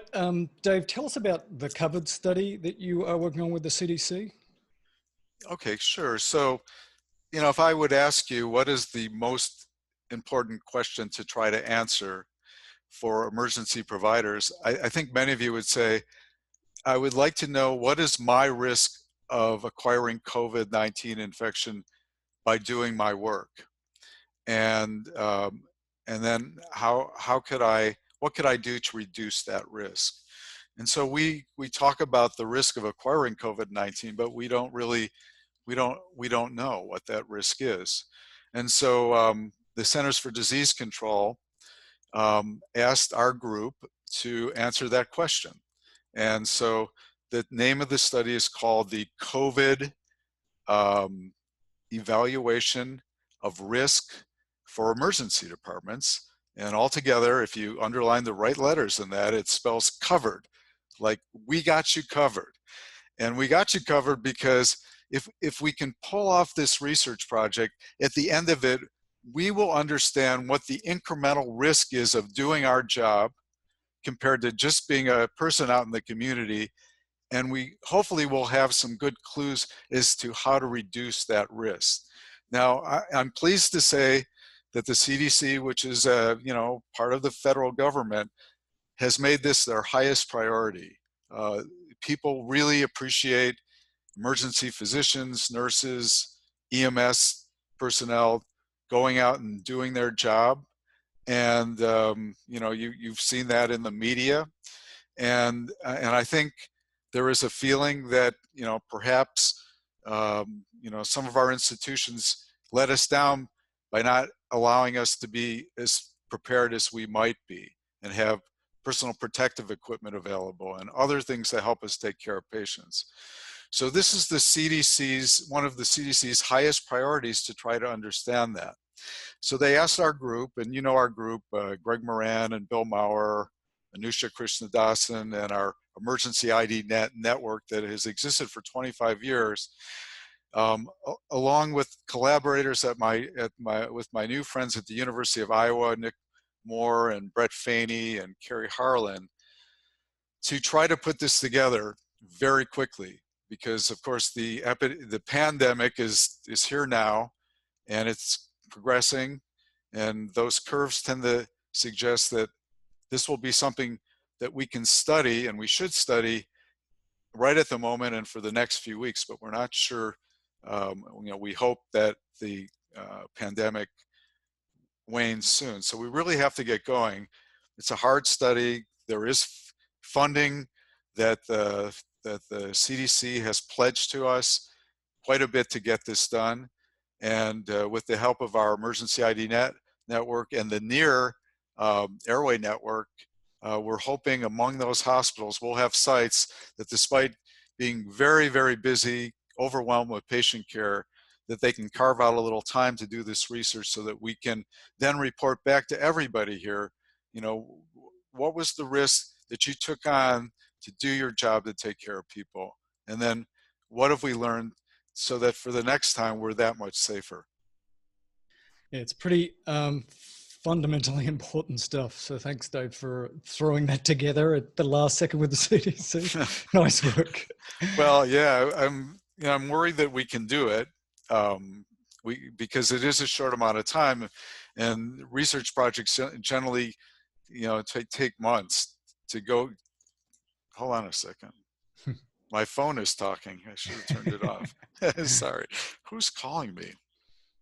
Dave, tell us about the COVID study that you are working on with the CDC. Okay, sure. So, you know, if I would ask you, what is the most important question to try to answer for emergency providers, I think many of you would say, I would like to know, what is my risk of acquiring COVID-19 infection by doing my work? And then what could I do to reduce that risk? And so we talk about the risk of acquiring COVID-19, but we don't know what that risk is. And so the Centers for Disease Control asked our group to answer that question. And so the name of the study is called the COVID Evaluation of Risk for Emergency Departments. And altogether, if you underline the right letters in that, it spells covered, like we got you covered. And we got you covered because if we can pull off this research project, at the end of it, we will understand what the incremental risk is of doing our job compared to just being a person out in the community. And we hopefully will have some good clues as to how to reduce that risk. Now, I'm pleased to say that the CDC, which is part of the federal government, has made this their highest priority. People really appreciate emergency physicians, nurses, EMS personnel going out and doing their job. And you've seen that in the media. And I think there is a feeling that perhaps some of our institutions let us down by not allowing us to be as prepared as we might be and have personal protective equipment available and other things that help us take care of patients. So this is one of the CDC's highest priorities, to try to understand that. So they asked our group, and you know our group, Greg Moran and Bill Maurer, Anusha Krishnadasan, and our Emergency ID network that has existed for 25 years, along with collaborators with my new friends at the University of Iowa, Nick Moore and Brett Faney and Carrie Harlan, to try to put this together very quickly, because of course the pandemic is here now, and it's progressing, and those curves tend to suggest that this will be something that we can study, and we should study right at the moment and for the next few weeks, but we're not sure. We hope that the pandemic wanes soon. So we really have to get going. It's a hard study. There is funding that the CDC has pledged to us quite a bit to get this done. And with the help of our Emergency ID network and the NEAR Airway Network, we're hoping among those hospitals we'll have sites that, despite being very, very busy, overwhelmed with patient care, that they can carve out a little time to do this research so that we can then report back to everybody here, what was the risk that you took on to do your job to take care of people? And then what have we learned so that for the next time we're that much safer? Yeah, it's pretty fundamentally important stuff. So thanks, Dave, for throwing that together at the last second with the CDC. Nice work. Well, yeah, I'm worried that we can do it because it is a short amount of time, and research projects generally, take months to go. Hold on a second. My phone is talking. I should have turned it off. Sorry. Who's calling me?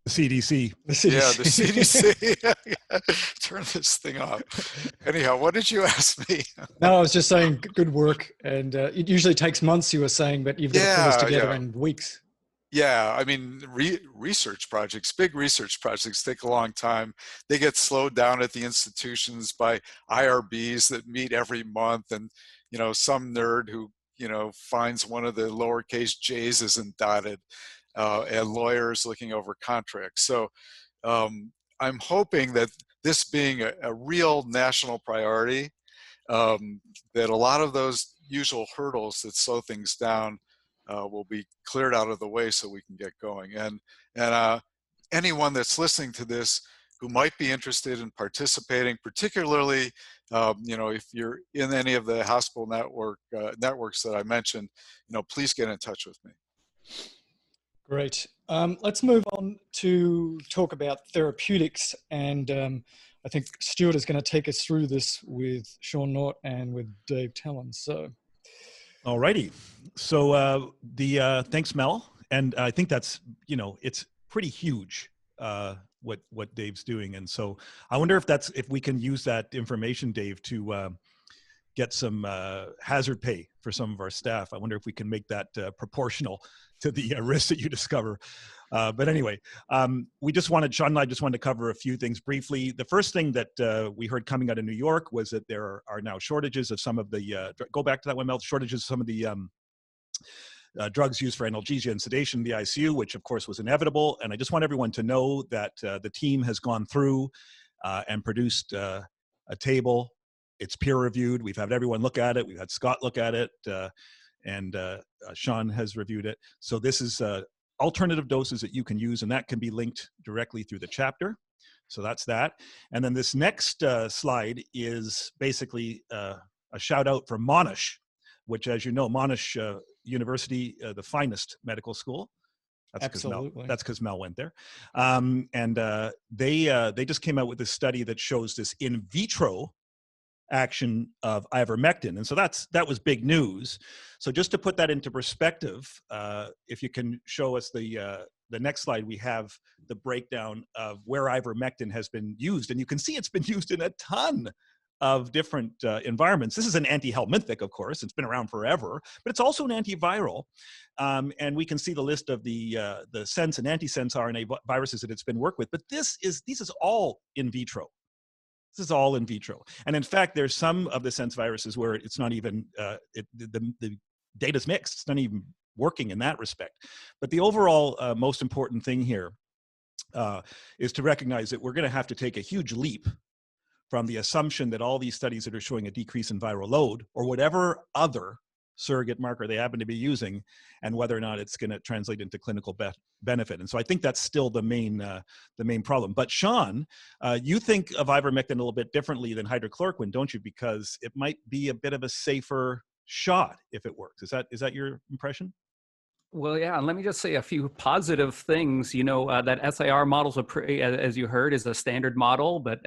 The CDC. The CDC. Yeah, the CDC. Turn this thing off. Anyhow, what did you ask me? No, I was just saying good work. And it usually takes months, you were saying, but you've got to pull this together in weeks. Yeah, I mean, research projects, big research projects take a long time. They get slowed down at the institutions by IRBs that meet every month, and, you know, some nerd who, you know, finds one of the lowercase j's isn't dotted, and lawyers looking over contracts. So I'm hoping that this being a real national priority, that a lot of those usual hurdles that slow things down will be cleared out of the way so we can get going. And anyone that's listening to this who might be interested in participating, particularly, you know, if you're in any of the hospital networks that I mentioned, you know, please get in touch with me. Great. Let's move on to talk about therapeutics. And I think Stuart is going to take us through this with Sean Nort and with Dave Tellon. So. All righty. So thanks, Mel. And I think that's, you know, it's pretty huge, what Dave's doing. And so I wonder if we can use that information, Dave, to get some hazard pay for some of our staff. I wonder if we can make that proportional to the risks that you discover. But anyway, Sean and I just wanted to cover a few things briefly. The first thing that we heard coming out of New York was that there are now shortages of some of the, go back to that one, Mel, shortages of some of the drugs used for analgesia and sedation in the ICU, which of course was inevitable. And I just want everyone to know that the team has gone through and produced a table. It's peer reviewed. We've had everyone look at it. We've had Scott look at it. And Sean has reviewed it. So this is alternative doses that you can use, and that can be linked directly through the chapter. So that's that. And then this next slide is basically a shout out for Monash, which, as you know, Monash University, the finest medical school. That's because Mel went there. And they just came out with this study that shows this in vitro action of ivermectin. And so that was big news. So just to put that into perspective, if you can show us the next slide, we have the breakdown of where ivermectin has been used. And you can see it's been used in a ton of different environments. This is an antihelminthic, of course. It's been around forever, but it's also an antiviral. And we can see the list of the sense and antisense RNA viruses that it's been worked with. But this is all in vitro. This is all in vitro. And in fact, there's some of the sense viruses where it's not even, the data's mixed. It's not even working in that respect. But the overall most important thing here is to recognize that we're going to have to take a huge leap from the assumption that all these studies that are showing a decrease in viral load or whatever other surrogate marker they happen to be using, and whether or not it's going to translate into clinical benefit. And so I think that's still the main problem. But Sean, you think of ivermectin a little bit differently than hydrochloroquine, don't you? Because it might be a bit of a safer shot if it works. Is that your impression? Well, yeah, and let me just say a few positive things. You know, that SIR models are as you heard, is a standard model, but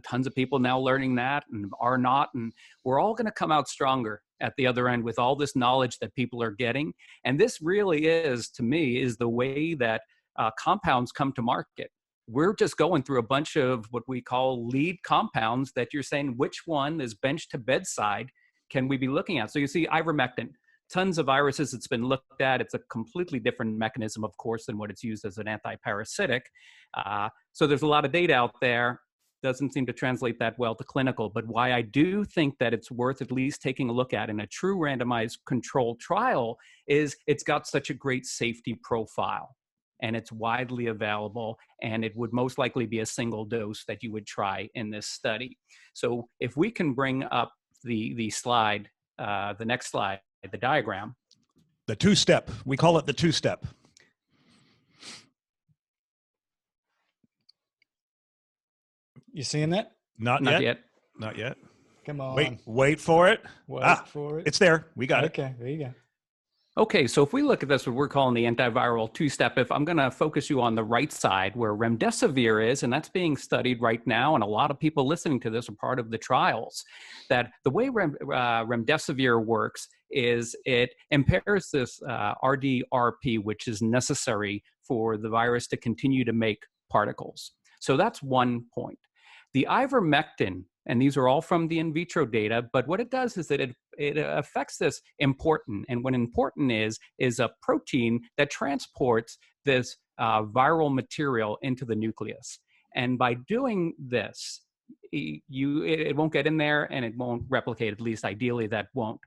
tons of people now learning that and are not, and we're all going to come out stronger at the other end with all this knowledge that people are getting. And this really is, to me, is the way that compounds come to market. We're just going through a bunch of what we call lead compounds that you're saying, which one is bench to bedside can we be looking at? So you see ivermectin. Tons of viruses it's been looked at. It's a completely different mechanism, of course, than what it's used as an antiparasitic. So there's a lot of data out there. Doesn't seem to translate that well to clinical. But why I do think that it's worth at least taking a look at in a true randomized controlled trial is it's got such a great safety profile. And it's widely available, and it would most likely be a single dose that you would try in this study. So if we can bring up the slide, the next slide, the diagram. The two-step. We call it the two-step. You seeing that? Not yet. Not yet. Come on. Wait for it. Wait for it. It's there. We got it. Okay, there you go. Okay, so if we look at this, what we're calling the antiviral two-step, if I'm going to focus you on the right side where remdesivir is, and that's being studied right now, and a lot of people listening to this are part of the trials, that the way remdesivir works is it impairs this RDRP, which is necessary for the virus to continue to make particles. So that's one point. The ivermectin, and these are all from the in vitro data, but what it does is that it affects this important, and what important is a protein that transports this viral material into the nucleus. And by doing this, it won't get in there and it won't replicate, at least ideally that won't.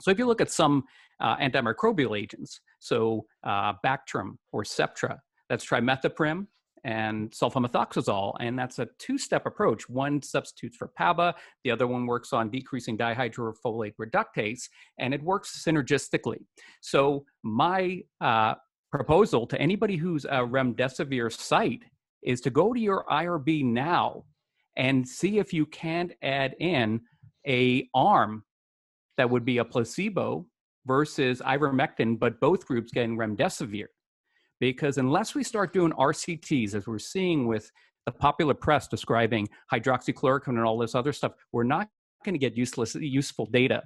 So if you look at some antimicrobial agents, so Bactrim or Septra, that's trimethoprim and sulfamethoxazole, and that's a two-step approach. One substitutes for PABA, the other one works on decreasing dihydrofolate reductase, and it works synergistically. So my proposal to anybody who's a remdesivir site is to go to your IRB now and see if you can't add in a arm that would be a placebo versus ivermectin, but both groups getting remdesivir. Because unless we start doing RCTs, as we're seeing with the popular press describing hydroxychloroquine and all this other stuff, we're not going to get useful data.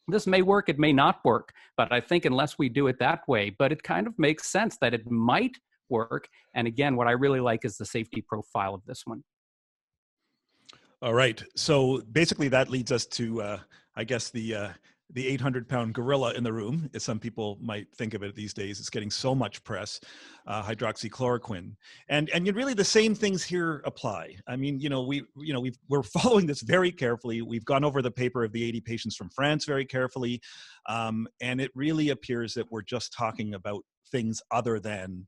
This may work, it may not work, but I think unless we do it that way, but it kind of makes sense that it might work. And again, what I really like is the safety profile of this one. All right. So basically that leads us to, I guess, the 800-pound gorilla in the room, as some people might think of it these days. It's getting so much press, hydroxychloroquine, and really the same things here apply. I mean, we're following this very carefully. We've gone over the paper of the 80 patients from France very carefully, and it really appears that we're just talking about things other than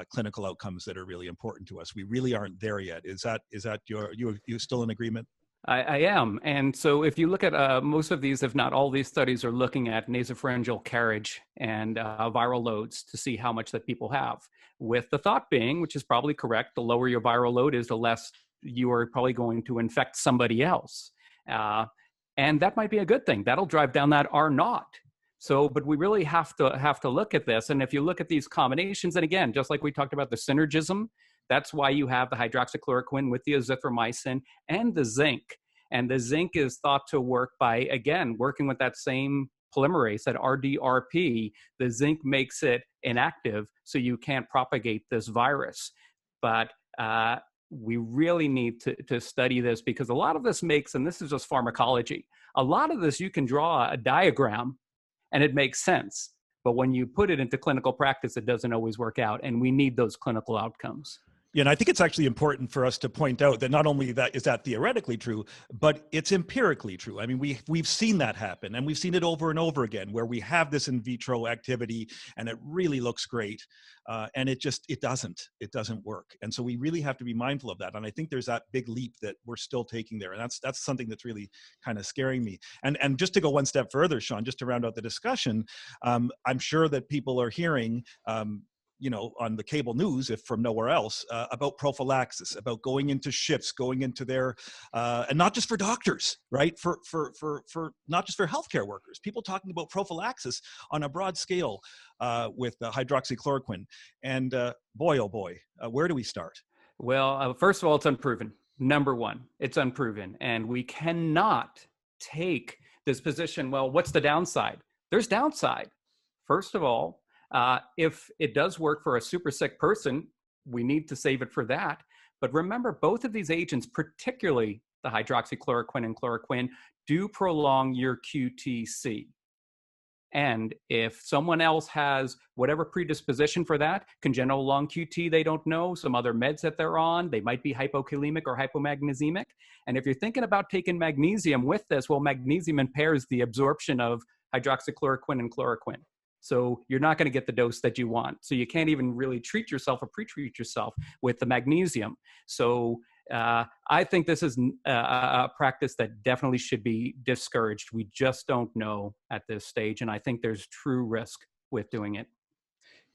clinical outcomes that are really important to us. We really aren't there yet. Is that you still in agreement? I am. And so if you look at most of these, if not all these studies are looking at nasopharyngeal carriage and viral loads to see how much that people have. With the thought being, which is probably correct, the lower your viral load is, the less you are probably going to infect somebody else. And that might be a good thing. That'll drive down that R0. So, but we really have to look at this. And if you look at these combinations, and again, just like we talked about the synergism, that's why you have the hydroxychloroquine with the azithromycin and the zinc. And the zinc is thought to work by, again, working with that same polymerase, that RDRP. The zinc makes it inactive, so you can't propagate this virus. But we really need to study this, because a lot of this makes, and this is just pharmacology, a lot of this you can draw a diagram and it makes sense. But when you put it into clinical practice, it doesn't always work out, and we need those clinical outcomes. Yeah, and I think it's actually important for us to point out that not only that is that theoretically true, but it's empirically true. I mean, we've seen that happen, and we've seen it over and over again, where we have this in vitro activity and it really looks great, and it doesn't work. And so we really have to be mindful of that. And I think there's that big leap that we're still taking there, and that's something that's really kind of scaring me. And just to go one step further, Sean, just to round out the discussion, I'm sure that people are hearing on the cable news, if from nowhere else, about prophylaxis, about going into shifts, going into their, and not just for doctors, right? For not just for healthcare workers, people talking about prophylaxis on a broad scale with hydroxychloroquine. And boy, oh boy, where do we start? Well, first of all, it's unproven. Number one, it's unproven. And we cannot take this position, well, what's the downside? There's downside. First of all, if it does work for a super sick person, we need to save it for that. But remember, both of these agents, particularly the hydroxychloroquine and chloroquine, do prolong your QTc. And if someone else has whatever predisposition for that, congenital long QT, they don't know, some other meds that they're on, they might be hypokalemic or hypomagnesemic. And if you're thinking about taking magnesium with this, well, magnesium impairs the absorption of hydroxychloroquine and chloroquine. So you're not going to get the dose that you want. So you can't even really treat yourself or pre-treat yourself with the magnesium. So I think this is a practice that definitely should be discouraged. We just don't know at this stage. And I think there's true risk with doing it.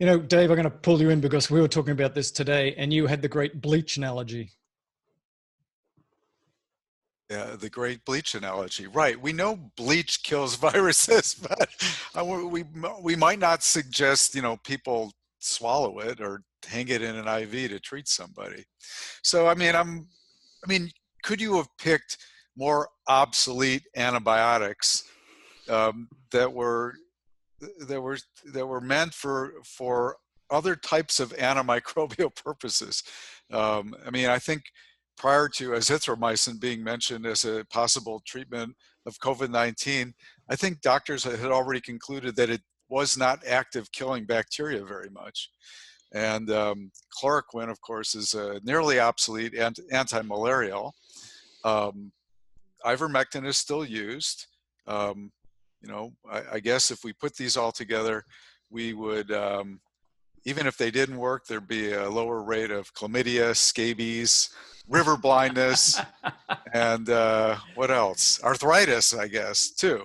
Dave, I'm going to pull you in because we were talking about this today and you had the great bleach analogy. The great bleach analogy, right? We know bleach kills viruses, but we might not suggest, you know, people swallow it or hang it in an IV to treat somebody. So I mean, could you have picked more obsolete antibiotics that were meant for other types of antimicrobial purposes? I mean, I think prior to azithromycin being mentioned as a possible treatment of COVID-19, I think doctors had already concluded that it was not active killing bacteria very much. And chloroquine, of course, is a nearly obsolete anti-malarial. Ivermectin is still used. You know, I guess if we put these all together, we would, even if they didn't work, there'd be a lower rate of chlamydia, scabies, river blindness, and what else? Arthritis, I guess, too.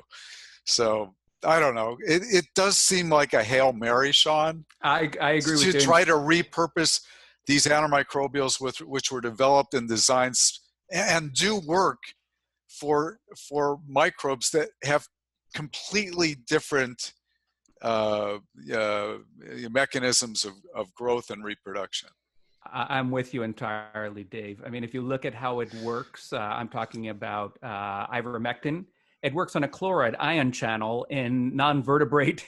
So I don't know. It does seem like a Hail Mary, Sean. I agree with you. To try to repurpose these antimicrobials which were developed and designed and do work for microbes that have completely different mechanisms of growth and reproduction. I'm with you entirely, Dave. I mean, if you look at how it works, I'm talking about ivermectin. It works on a chloride ion channel in non-vertebrate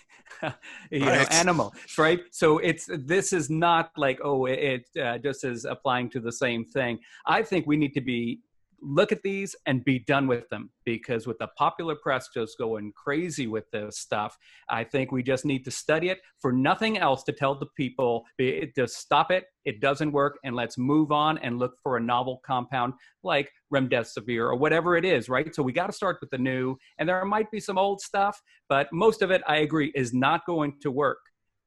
animals, right? So this is not like, oh, it just is applying to the same thing. I think we need to look at these and be done with them, because with the popular press just going crazy with this stuff, I think we just need to study it for nothing else, to tell the people to stop it. It doesn't work, and let's move on and look for a novel compound like remdesivir or whatever it is, right? So we got to start with the new, and there might be some old stuff, but most of it, I agree, is not going to work.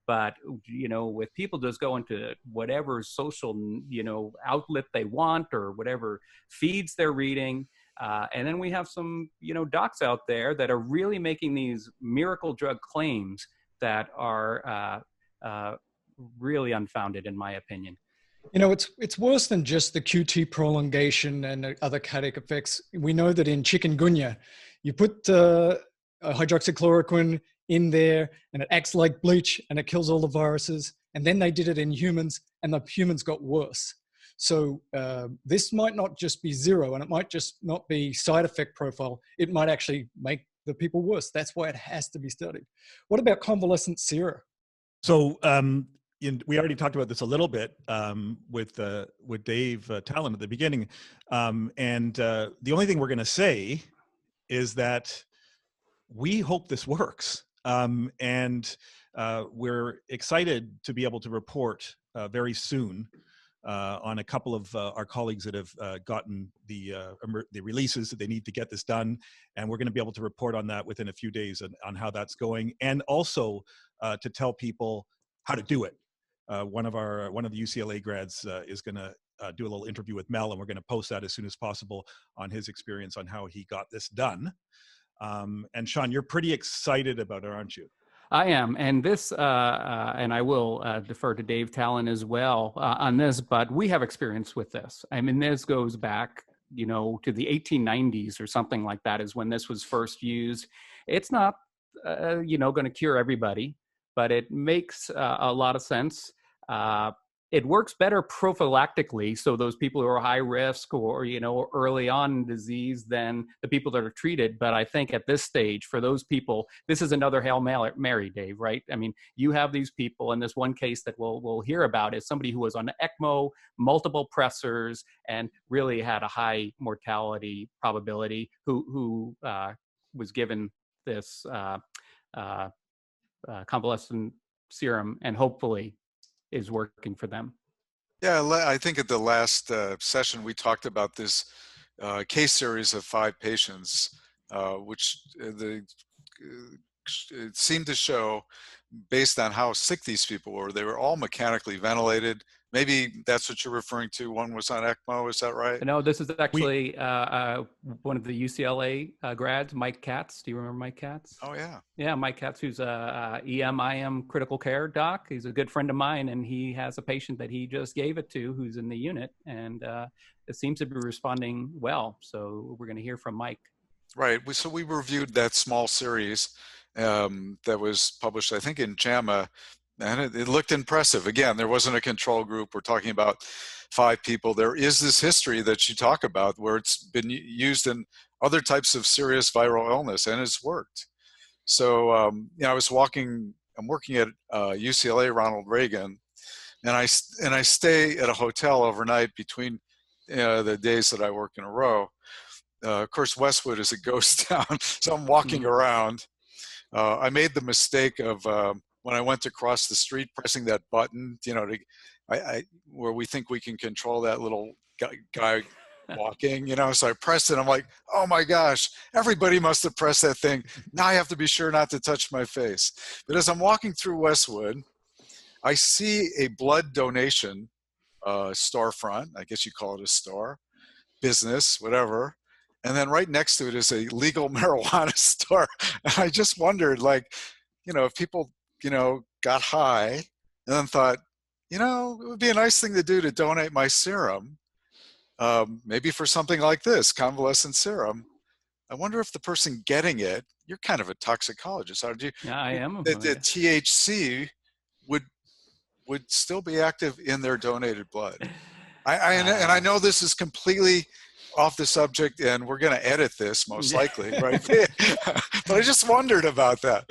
But, you know, with people just going to whatever social, you know, outlet they want or whatever feeds they're reading. And then we have some, you know, docs out there that are really making these miracle drug claims that are really unfounded, in my opinion. You know, it's worse than just the QT prolongation and other cardiac effects. We know that in chikungunya, you put hydroxychloroquine in there and it acts like bleach and it kills all the viruses. And then they did it in humans and the humans got worse. So this might not just be zero, and it might just not be side effect profile. It might actually make the people worse. That's why it has to be studied. What about convalescent sera? So we already talked about this a little bit with Dave Tallon at the beginning. And the only thing we're going to say is that we hope this works. And we're excited to be able to report very soon on a couple of our colleagues that have gotten the releases that they need to get this done. And we're going to be able to report on that within a few days on how that's going, and also to tell people how to do it. One of the UCLA grads is going to do a little interview with Mel, and we're going to post that as soon as possible on his experience on how he got this done. And Sean, you're pretty excited about it, aren't you? I am, and this, and I will defer to Dave Tallon as well on this, but we have experience with this. I mean, this goes back, you know, to the 1890s or something like that is when this was first used. It's not, you know, going to cure everybody, but it makes a lot of sense. It works better prophylactically, so those people who are high risk or, you know, early on in disease than the people that are treated. But I think at this stage, for those people, this is another Hail Mary, Dave, right? I mean, you have these people, and this one case that we'll hear about is somebody who was on ECMO, multiple pressors, and really had a high mortality probability, who was given this convalescent serum, and hopefully is working for them. Yeah, I think at the last session we talked about this case series of 5 patients, which it seemed to show, based on how sick these people were, they were all mechanically ventilated. Maybe that's what you're referring to. One was on ECMO, is that right? No, this is actually one of the UCLA grads, Mike Katz. Do you remember Mike Katz? Oh, yeah. Yeah, Mike Katz, who's a IM critical care doc. He's a good friend of mine, and he has a patient that he just gave it to who's in the unit, and it seems to be responding well. So we're going to hear from Mike. Right. So we reviewed that small series that was published, I think, in JAMA, and it looked impressive. Again, there wasn't a control group. We're talking about 5 people. There is this history that you talk about where it's been used in other types of serious viral illness, and it's worked. So, I'm working at UCLA Ronald Reagan, and I stay at a hotel overnight between the days that I work in a row. Of course, Westwood is a ghost town, so I'm walking around. I made the mistake of when I went to cross the street, pressing that button, where we think we can control that little guy walking, so I pressed it. I'm like, oh my gosh, everybody must have pressed that thing. Now I have to be sure not to touch my face. But as I'm walking through Westwood, I see a blood donation storefront. I guess you call it a store, business, whatever. And then right next to it is a legal marijuana store. And I just wondered, if people, got high and then thought, it would be a nice thing to do to donate my serum, maybe for something like this, convalescent serum. I wonder if the person getting it, you're kind of a toxicologist, aren't you? Yeah, I am. The THC would still be active in their donated blood. And I know this is completely off the subject, and we're going to edit this most likely, right? But I just wondered about that.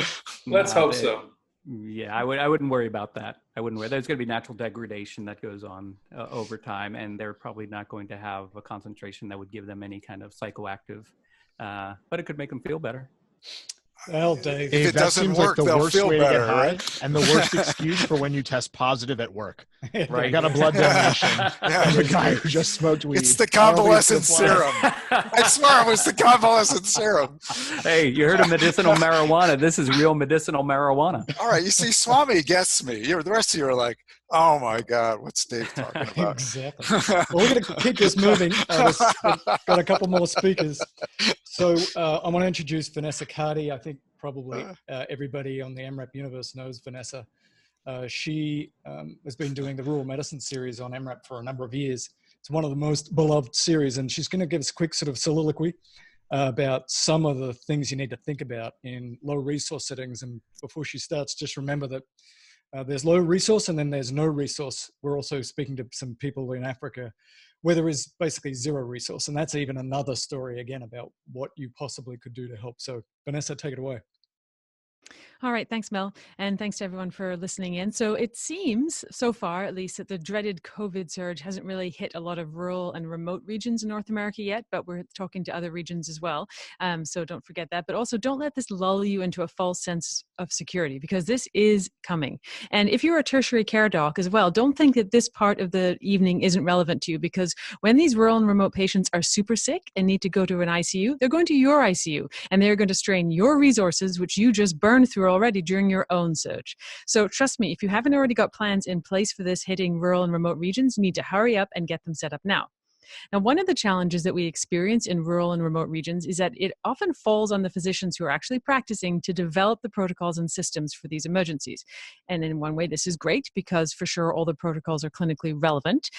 Let's hope so. Yeah, I wouldn't worry about that. I wouldn't worry. There's going to be natural degradation that goes on over time, and they're probably not going to have a concentration that would give them any kind of psychoactive, but it could make them feel better. Well, Dave, if it doesn't work, like the they'll worst feel way better, to get high, right? And the worst excuse for when you test positive at work. Right. You got a blood donation. And the guy who just smoked weed. It's the convalescent serum. I swear it was the convalescent serum. Hey, you heard of medicinal marijuana. This is real medicinal marijuana. All right, you see, Swami gets me. The rest of you are like, oh my God, what's Dave talking about? Exactly. Well, we're going to keep this moving. We've got a couple more speakers. So I want to introduce Vanessa Carty. I think probably everybody on the MRAP universe knows Vanessa. She has been doing the Rural Medicine series on MRAP for a number of years. It's one of the most beloved series, and she's going to give us a quick sort of soliloquy about some of the things you need to think about in low resource settings. And before she starts, just remember that there's low resource and then there's no resource. We're also speaking to some people in Africa where there is basically zero resource. And that's even another story again about what you possibly could do to help. So Vanessa, take it away. All right. Thanks, Mel. And thanks to everyone for listening in. So it seems so far, at least, that the dreaded COVID surge hasn't really hit a lot of rural and remote regions in North America yet, but we're talking to other regions as well. So don't forget that. But also don't let this lull you into a false sense of security, because this is coming. And if you're a tertiary care doc as well, don't think that this part of the evening isn't relevant to you, because when these rural and remote patients are super sick and need to go to an ICU, they're going to your ICU and they're going to strain your resources, which you just burned through already during your own surge. So trust me, if you haven't already got plans in place for this hitting rural and remote regions, you need to hurry up and get them set up now. Now, one of the challenges that we experience in rural and remote regions is that it often falls on the physicians who are actually practicing to develop the protocols and systems for these emergencies. And in one way, this is great because for sure all the protocols are clinically relevant,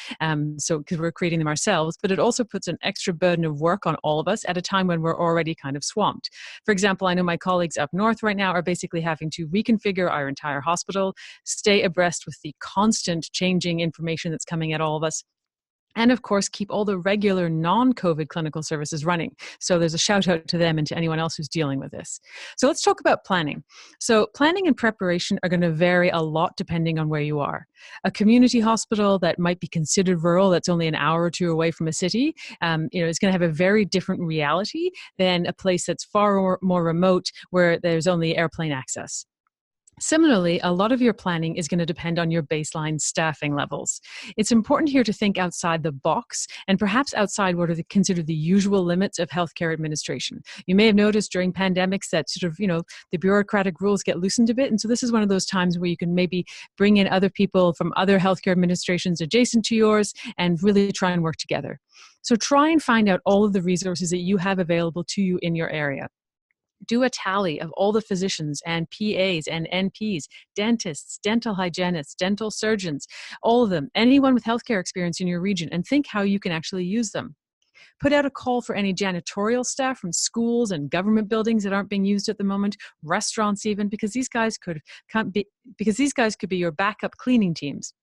so because we're creating them ourselves, but it also puts an extra burden of work on all of us at a time when we're already kind of swamped. For example, I know my colleagues up north right now are basically having to reconfigure our entire hospital, stay abreast with the constant changing information that's coming at all of us, and of course, keep all the regular non-COVID clinical services running. So there's a shout out to them and to anyone else who's dealing with this. So let's talk about planning. So planning and preparation are going to vary a lot depending on where you are. A community hospital that might be considered rural, that's only an hour or two away from a city, is going to have a very different reality than a place that's far more remote where there's only airplane access. Similarly, a lot of your planning is going to depend on your baseline staffing levels. It's important here to think outside the box and perhaps outside what are considered the usual limits of healthcare administration. You may have noticed during pandemics that sort of, the bureaucratic rules get loosened a bit. And so this is one of those times where you can maybe bring in other people from other healthcare administrations adjacent to yours and really try and work together. So try and find out all of the resources that you have available to you in your area. Do a tally of all the physicians and PAs and NPs, dentists, dental hygienists, dental surgeons, all of them, anyone with healthcare experience in your region, and think how you can actually use them. Put out a call for any janitorial staff from schools and government buildings that aren't being used at the moment, restaurants even, because these guys could be your backup cleaning teams.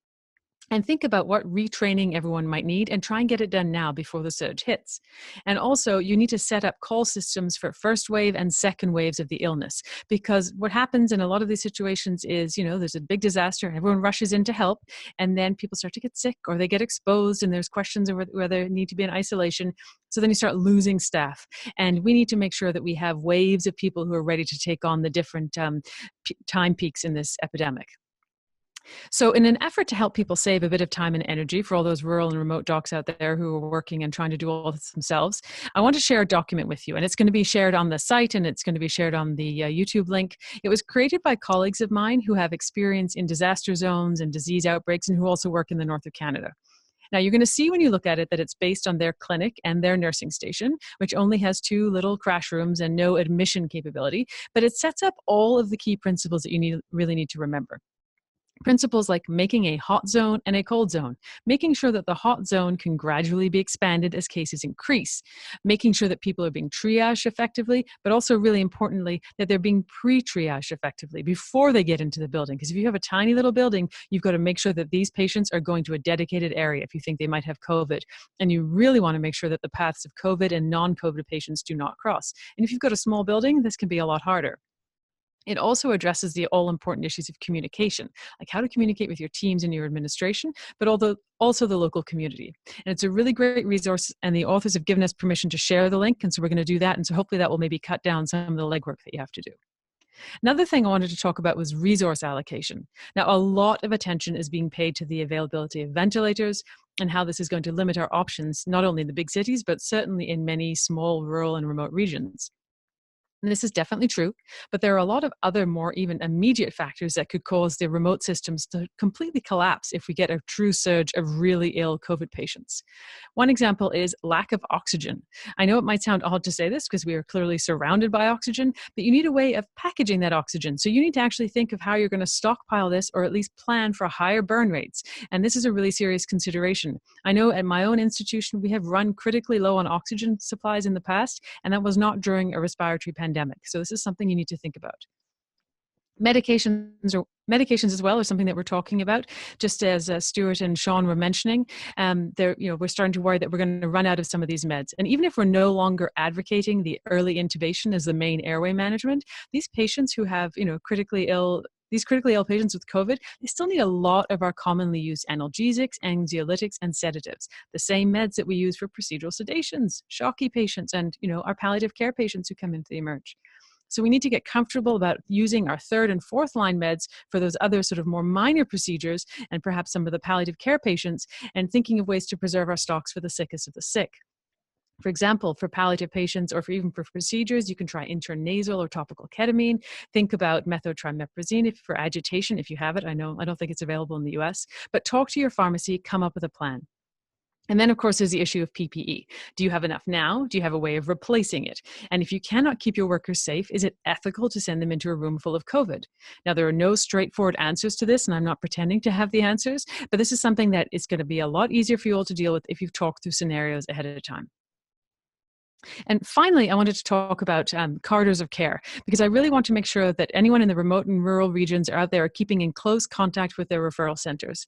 And think about what retraining everyone might need and try and get it done now before the surge hits. And also, you need to set up call systems for first wave and second waves of the illness. Because what happens in a lot of these situations is, there's a big disaster, everyone rushes in to help, and then people start to get sick or they get exposed, and there's questions over whether they need to be in isolation. So then you start losing staff. And we need to make sure that we have waves of people who are ready to take on the different time peaks in this epidemic. So in an effort to help people save a bit of time and energy for all those rural and remote docs out there who are working and trying to do all this themselves, I want to share a document with you, and it's going to be shared on the site and it's going to be shared on the YouTube link. It was created by colleagues of mine who have experience in disaster zones and disease outbreaks and who also work in the north of Canada. Now, you're going to see when you look at it that it's based on their clinic and their nursing station, which only has 2 little crash rooms and no admission capability, but it sets up all of the key principles that you really need to remember. Principles like making a hot zone and a cold zone, making sure that the hot zone can gradually be expanded as cases increase, making sure that people are being triaged effectively, but also really importantly, that they're being pre-triaged effectively before they get into the building. Because if you have a tiny little building, you've got to make sure that these patients are going to a dedicated area if you think they might have COVID. And you really want to make sure that the paths of COVID and non-COVID patients do not cross. And if you've got a small building, this can be a lot harder. It also addresses the all-important issues of communication, like how to communicate with your teams and your administration, but also the local community. And it's a really great resource, and the authors have given us permission to share the link, and so we're going to do that, and so hopefully that will maybe cut down some of the legwork that you have to do. Another thing I wanted to talk about was resource allocation. Now, a lot of attention is being paid to the availability of ventilators and how this is going to limit our options, not only in the big cities, but certainly in many small, rural, and remote regions. And this is definitely true, but there are a lot of other more even immediate factors that could cause the remote systems to completely collapse if we get a true surge of really ill COVID patients. One example is lack of oxygen. I know it might sound odd to say this because we are clearly surrounded by oxygen, but you need a way of packaging that oxygen. So you need to actually think of how you're going to stockpile this or at least plan for higher burn rates. And this is a really serious consideration. I know at my own institution, we have run critically low on oxygen supplies in the past, and that was not during a respiratory pandemic. So this is something you need to think about. Medications as well are something that we're talking about. Just as Stuart and Sean were mentioning, we're starting to worry that we're going to run out of some of these meds. And even if we're no longer advocating the early intubation as the main airway management, these patients who have critically ill patients with COVID, they still need a lot of our commonly used analgesics, anxiolytics, and sedatives, the same meds that we use for procedural sedations, shocky patients, and our palliative care patients who come into the emerge. So we need to get comfortable about using our 3rd and 4th line meds for those other sort of more minor procedures and perhaps some of the palliative care patients, and thinking of ways to preserve our stocks for the sickest of the sick. For example, for palliative patients or even for procedures, you can try intranasal or topical ketamine. Think about methotrimeprazine for agitation if you have it. I don't think it's available in the US, but talk to your pharmacy, come up with a plan. And then, of course, there's the issue of PPE. Do you have enough now? Do you have a way of replacing it? And if you cannot keep your workers safe, is it ethical to send them into a room full of COVID? Now, there are no straightforward answers to this, and I'm not pretending to have the answers, but this is something that is going to be a lot easier for you all to deal with if you've talked through scenarios ahead of time. And finally, I wanted to talk about corridors of care, because I really want to make sure that anyone in the remote and rural regions are out there are keeping in close contact with their referral centers.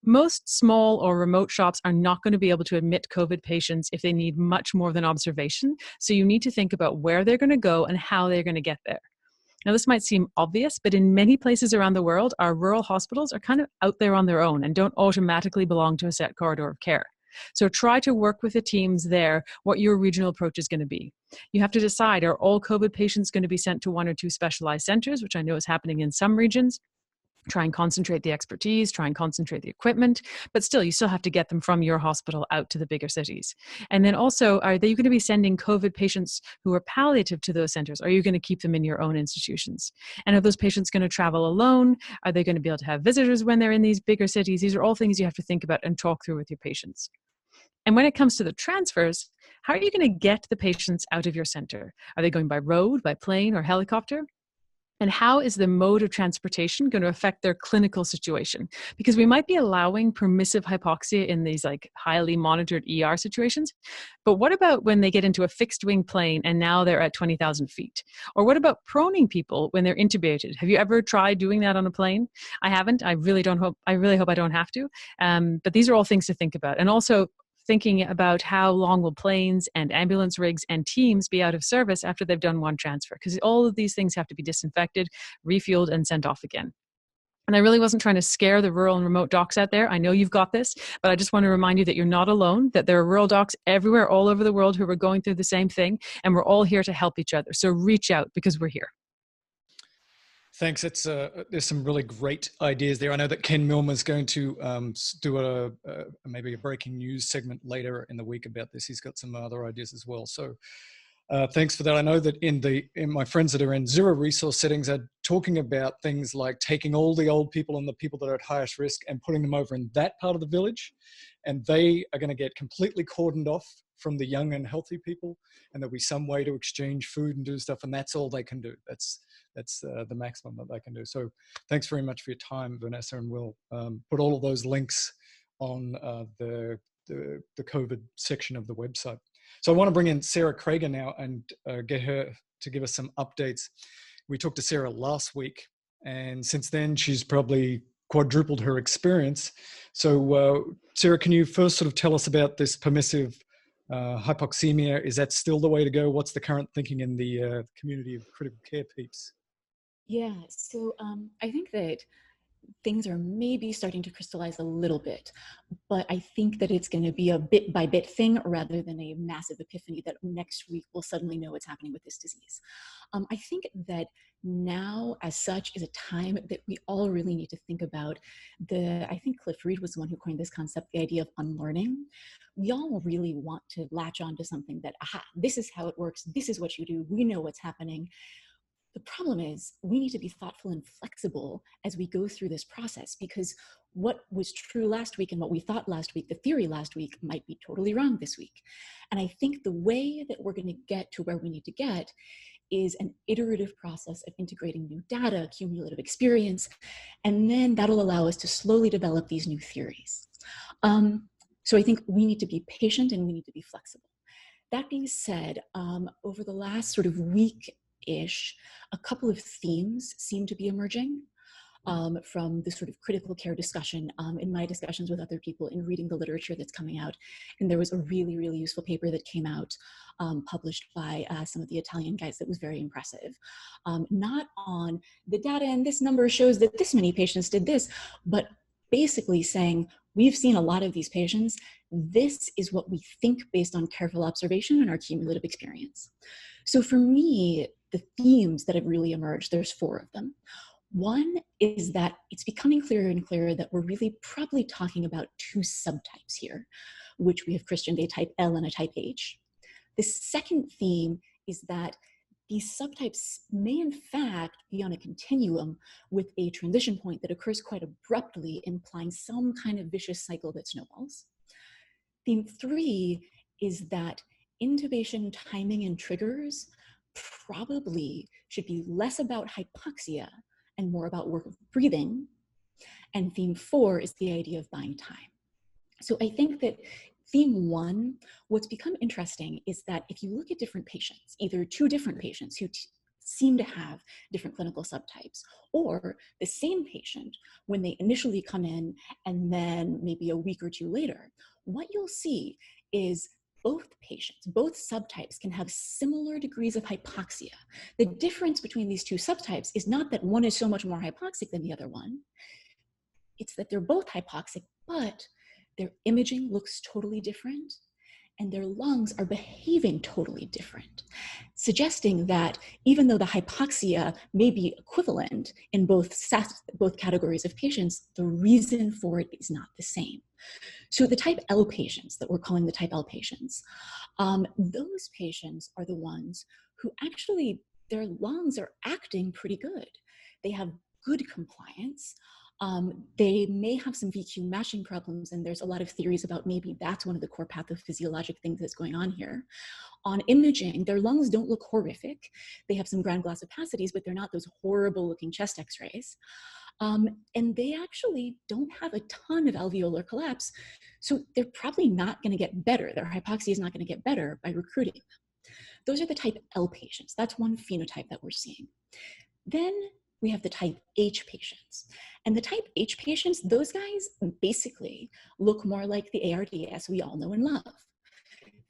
Most small or remote shops are not going to be able to admit COVID patients if they need much more than observation. So you need to think about where they're going to go and how they're going to get there. Now, this might seem obvious, but in many places around the world, our rural hospitals are kind of out there on their own and don't automatically belong to a set corridor of care. So try to work with the teams there what your regional approach is going to be. You have to decide, are all COVID patients going to be sent to 1 or 2 specialized centers, which I know is happening in some regions? Try and concentrate the expertise, try and concentrate the equipment, but still, you still have to get them from your hospital out to the bigger cities. And then also, are they going to be sending COVID patients who are palliative to those centers? Are you going to keep them in your own institutions? And are those patients going to travel alone? Are they going to be able to have visitors when they're in these bigger cities? These are all things you have to think about and talk through with your patients. And when it comes to the transfers, How are you going to get the patients out of your center? Are they going by road, by plane, or helicopter? And how is the mode of transportation going to affect their clinical situation? Because we might be allowing permissive hypoxia in these like highly monitored ER situations, but what about when they get into a fixed wing plane and now they're at 20,000 feet? Or what about proning people when they're intubated? Have you ever tried doing that on a plane? I haven't. I really hope I don't have to. But these are all things to think about. And also, thinking about how long will planes and ambulance rigs and teams be out of service after they've done one transfer, because all of these things have to be disinfected, refueled, and sent off again. And I really wasn't trying to scare the rural and remote docs out there. I know you've got this, but I just want to remind you that you're not alone, that there are rural docs everywhere, all over the world, who are going through the same thing, and we're all here to help each other. So reach out, because we're here. Thanks. There's some really great ideas there. I know that Ken Milner's going to do maybe a breaking news segment later in the week about this. He's got some other ideas as well. So thanks for that. I know that in my friends that are in zero resource settings are talking about things like taking all the old people and the people that are at highest risk and putting them over in that part of the village, and they are going to get completely cordoned off from the young and healthy people, and there'll be some way to exchange food and do stuff, and that's all they can do. That's the maximum that they can do. So thanks very much for your time, Vanessa, and we'll put all of those links on the COVID section of the website. So I want to bring in Sarah Crager now and get her to give us some updates. We talked to Sarah last week, and since then she's probably quadrupled her experience. So Sarah, can you first sort of tell us about this permissive hypoxemia? Is that still the way to go? What's the current thinking in the community of critical care peeps? Yeah, so I think that things are maybe starting to crystallize a little bit, but I think that it's going to be a bit by bit thing rather than a massive epiphany that next week we'll suddenly know what's happening with this disease. I think that now as such is a time that we all really need to think about I think Cliff Reed was the one who coined this concept, the idea of unlearning. We all really want to latch on to something that, aha, this is how it works, this is what you do, we know what's happening. The problem is we need to be thoughtful and flexible as we go through this process, because what was true last week and what we thought last week, the theory last week, might be totally wrong this week. And I think the way that we're going to get to where we need to get is an iterative process of integrating new data, cumulative experience, and then that'll allow us to slowly develop these new theories. So I think we need to be patient and we need to be flexible. That being said, over the last sort of week-ish, a couple of themes seem to be emerging from the sort of critical care discussion in my discussions with other people, in reading the literature that's coming out. And there was a really, really useful paper that came out published by some of the Italian guys that was very impressive. Not on the data and this number shows that this many patients did this, but basically saying, we've seen a lot of these patients. This is what we think based on careful observation and our cumulative experience. So for me, the themes that have really emerged, there's 4 of them. One is that it's becoming clearer and clearer that we're really probably talking about 2 subtypes here, which we have christened a type L and a type H. The second theme is that these subtypes may in fact be on a continuum with a transition point that occurs quite abruptly, implying some kind of vicious cycle that snowballs. Theme 3 is that intubation timing and triggers probably should be less about hypoxia and more about work of breathing. And theme 4 is the idea of buying time. So I think that theme 1, what's become interesting is that if you look at different patients, either 2 different patients who seem to have different clinical subtypes, or the same patient when they initially come in and then maybe a week or 2 later, what you'll see is both patients, both subtypes can have similar degrees of hypoxia. The difference between these 2 subtypes is not that one is so much more hypoxic than the other one. It's that they're both hypoxic, but their imaging looks totally different and their lungs are behaving totally different, suggesting that even though the hypoxia may be equivalent in both categories of patients, the reason for it is not the same. So the type L patients that we're calling the type L patients, those patients are the ones who actually, their lungs are acting pretty good. They have good compliance. They may have some VQ matching problems, and there's a lot of theories about maybe that's one of the core pathophysiologic things that's going on here. On imaging, their lungs don't look horrific. They have some ground glass opacities, but they're not those horrible looking chest x-rays. And they actually don't have a ton of alveolar collapse, so they're probably not gonna get better. Their hypoxia is not gonna get better by recruiting them. Those are the type L patients. That's one phenotype that we're seeing. Then we have the type H patients. And the type H patients, those guys basically look more like the ARDS we all know and love.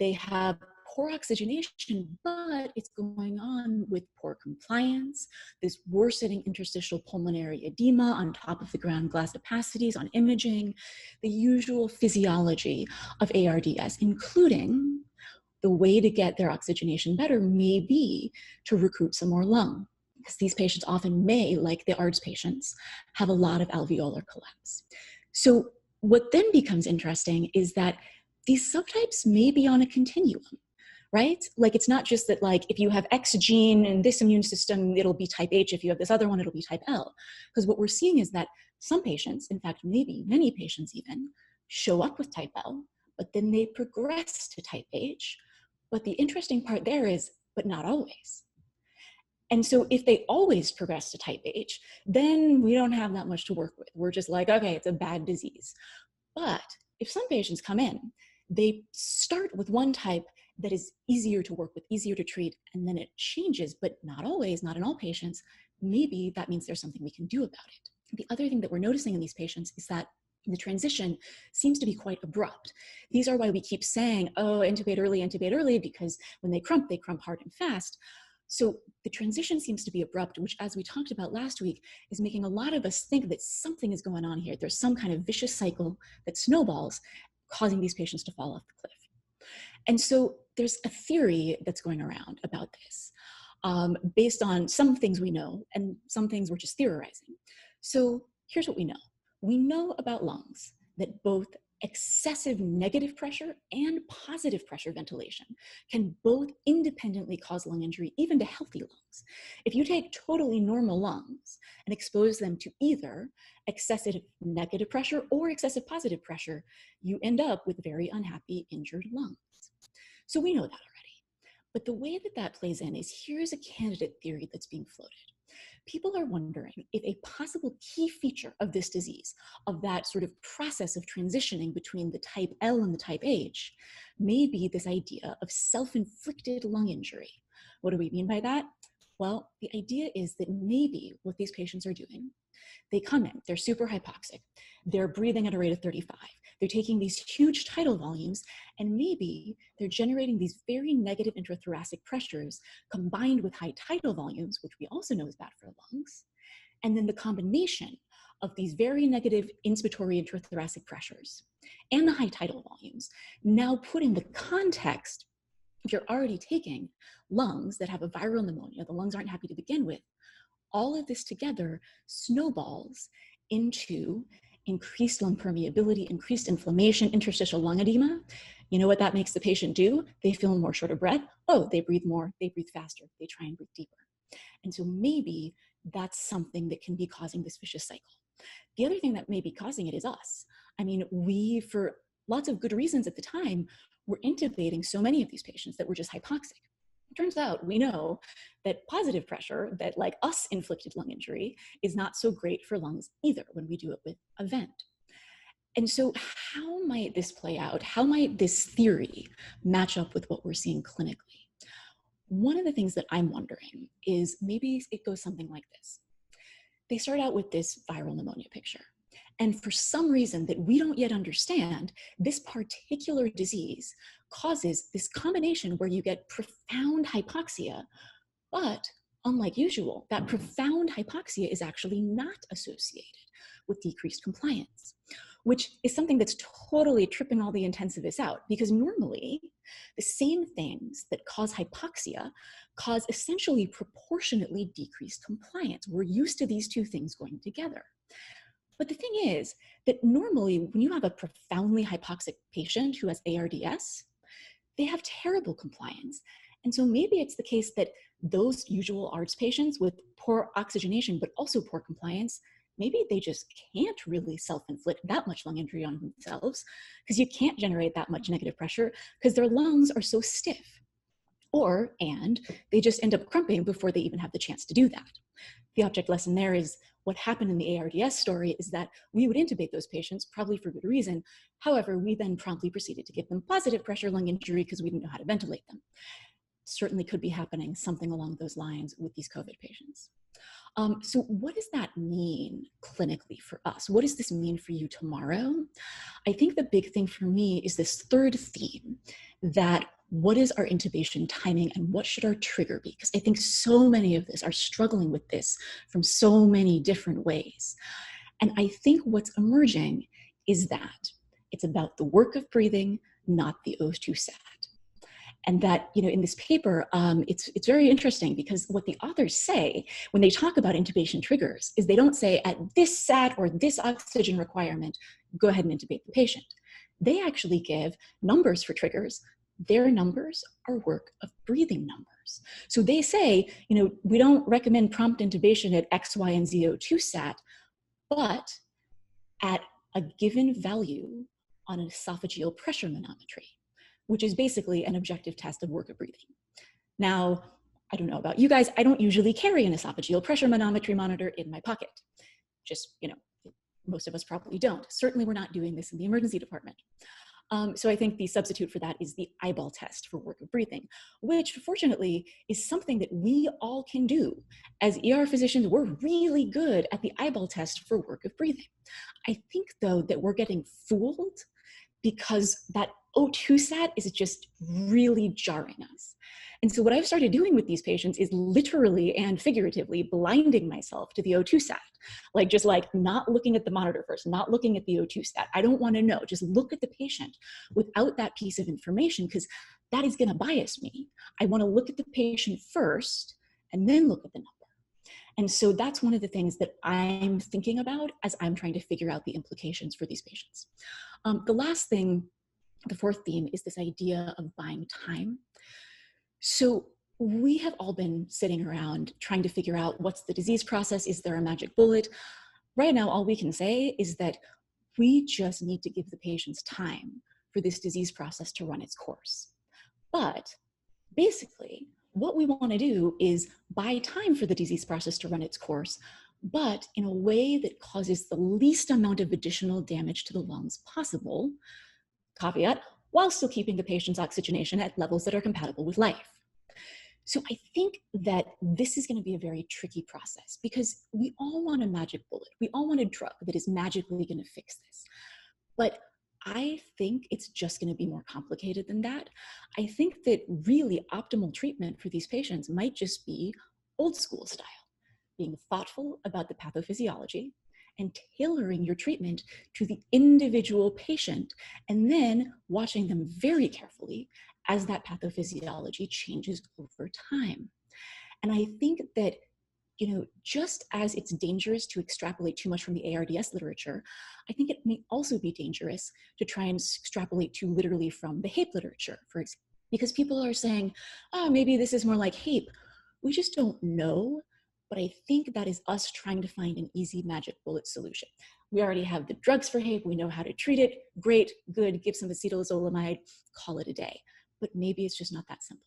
They have poor oxygenation, but it's going on with poor compliance, this worsening interstitial pulmonary edema on top of the ground glass opacities on imaging, the usual physiology of ARDS, including the way to get their oxygenation better may be to recruit some more lung, because these patients often may, like the ARDS patients, have a lot of alveolar collapse. So what then becomes interesting is that these subtypes may be on a continuum, right? Like it's not just that like if you have X gene in this immune system, it'll be type H. If you have this other one, it'll be type L. Because what we're seeing is that some patients, in fact, maybe many patients even, show up with type L, but then they progress to type H. But the interesting part there is, but not always. And so if they always progress to type H, then we don't have that much to work with. We're just like, okay, it's a bad disease. But if some patients come in, they start with one type that is easier to work with, easier to treat, and then it changes, but not always, not in all patients. Maybe that means there's something we can do about it. The other thing that we're noticing in these patients is that the transition seems to be quite abrupt. These are why we keep saying, oh, intubate early, because when they crump hard and fast. So the transition seems to be abrupt, which, as we talked about last week, is making a lot of us think that something is going on here. There's some kind of vicious cycle that snowballs, causing these patients to fall off the cliff. And so there's a theory that's going around about this, based on some things we know and some things we're just theorizing. So here's what we know. We know about lungs that both excessive negative pressure and positive pressure ventilation can both independently cause lung injury, even to healthy lungs. If you take totally normal lungs and expose them to either excessive negative pressure or excessive positive pressure, you end up with very unhappy, injured lungs. So we know that already. But the way that that plays in is here's a candidate theory that's being floated. People are wondering if a possible key feature of this disease, of that sort of process of transitioning between the type L and the type H, may be this idea of self-inflicted lung injury. What do we mean by that? Well, the idea is that maybe what these patients are doing, they come in, they're super hypoxic, they're breathing at a rate of 35, they're taking these huge tidal volumes, and maybe they're generating these very negative intrathoracic pressures combined with high tidal volumes, which we also know is bad for lungs. And then the combination of these very negative inspiratory intrathoracic pressures and the high tidal volumes now put in the context, if you're already taking lungs that have a viral pneumonia, the lungs aren't happy to begin with, all of this together snowballs into increased lung permeability, increased inflammation, interstitial lung edema. You know what that makes the patient do? They feel more short of breath. Oh, they breathe more, they breathe faster, they try and breathe deeper. And so maybe that's something that can be causing this vicious cycle. The other thing that may be causing it is us. I mean, we, for lots of good reasons at the time, were intubating so many of these patients that were just hypoxic. It turns out we know that positive pressure, that like us inflicted lung injury, is not so great for lungs either when we do it with a vent. And so how might this play out? How might this theory match up with what we're seeing clinically? One of the things that I'm wondering is maybe it goes something like this. They start out with this viral pneumonia picture. And for some reason that we don't yet understand, this particular disease causes this combination where you get profound hypoxia, but unlike usual, that profound hypoxia is actually not associated with decreased compliance, which is something that's totally tripping all the intensivists out, because normally the same things that cause hypoxia cause essentially proportionately decreased compliance. We're used to these two things going together. But the thing is that normally when you have a profoundly hypoxic patient who has ARDS, they have terrible compliance. And so maybe it's the case that those usual ARDS patients with poor oxygenation, but also poor compliance, maybe they just can't really self-inflict that much lung injury on themselves because you can't generate that much negative pressure because their lungs are so stiff. And they just end up crumping before they even have the chance to do that. The object lesson there is what happened in the ARDS story is that we would intubate those patients, probably for good reason. However, we then promptly proceeded to give them positive pressure lung injury because we didn't know how to ventilate them. Certainly could be happening something along those lines with these COVID patients. So what does that mean clinically for us? What does this mean for you tomorrow? I think the big thing for me is this third theme, that what is our intubation timing and what should our trigger be? Because I think so many of us are struggling with this from so many different ways. And I think what's emerging is that it's about the work of breathing, not the O2 sat. And that, in this paper, it's very interesting because what the authors say when they talk about intubation triggers is they don't say at this sat or this oxygen requirement, go ahead and intubate the patient. They actually give numbers for triggers. Their numbers are work of breathing numbers. So they say, we don't recommend prompt intubation at X, Y, and Z O2 sat, but at a given value on an esophageal pressure manometry, which is basically an objective test of work of breathing. Now, I don't know about you guys, I don't usually carry an esophageal pressure manometry monitor in my pocket. Just, most of us probably don't. Certainly we're not doing this in the emergency department. So I think the substitute for that is the eyeball test for work of breathing, which fortunately is something that we all can do. As ER physicians, we're really good at the eyeball test for work of breathing. I think though that we're getting fooled because that O2 sat is just really jarring us. And so what I've started doing with these patients is literally and figuratively blinding myself to the O2 sat. Just not looking at the monitor first, not looking at the O2 stat. I don't want to know, just look at the patient without that piece of information because that is going to bias me. I want to look at the patient first and then look at the number. And so that's one of the things that I'm thinking about as I'm trying to figure out the implications for these patients. The last thing, the fourth theme, is this idea of buying time. So we have all been sitting around trying to figure out what's the disease process. Is there a magic bullet? Right now, all we can say is that we just need to give the patients time for this disease process to run its course. But basically, what we want to do is buy time for the disease process to run its course, but in a way that causes the least amount of additional damage to the lungs possible, caveat, while still keeping the patient's oxygenation at levels that are compatible with life. So I think that this is going to be a very tricky process because we all want a magic bullet. We all want a drug that is magically going to fix this. But I think it's just going to be more complicated than that. I think that really optimal treatment for these patients might just be old school style, being thoughtful about the pathophysiology and tailoring your treatment to the individual patient, and then watching them very carefully as that pathophysiology changes over time. And I think that, just as it's dangerous to extrapolate too much from the ARDS literature, I think it may also be dangerous to try and extrapolate too literally from the HAPE literature, for example, because people are saying, oh, maybe this is more like HAPE. We just don't know. But I think that is us trying to find an easy magic bullet solution. We already have the drugs for HAPE. We know how to treat it. Great, good, give some acetazolamide, call it a day. But maybe it's just not that simple.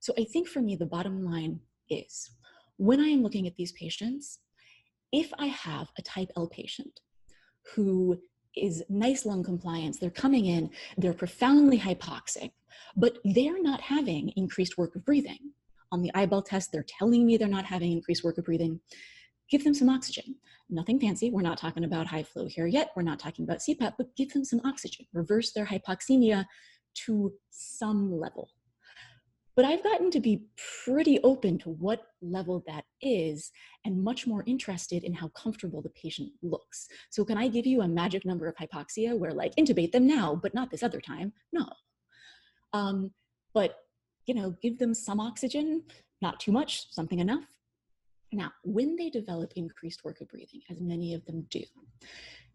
So I think for me, the bottom line is, when I am looking at these patients, if I have a type L patient who is nice lung compliance, they're coming in, they're profoundly hypoxic, but they're not having increased work of breathing. On the eyeball test, they're telling me they're not having increased work of breathing. Give them some oxygen. Nothing fancy. We're not talking about high flow here yet. We're not talking about CPAP, but give them some oxygen. Reverse their hypoxemia to some level. But I've gotten to be pretty open to what level that is and much more interested in how comfortable the patient looks. So can I give you a magic number of hypoxia where intubate them now, but not this other time? No. But give them some oxygen, not too much, something enough. Now, when they develop increased work of breathing, as many of them do,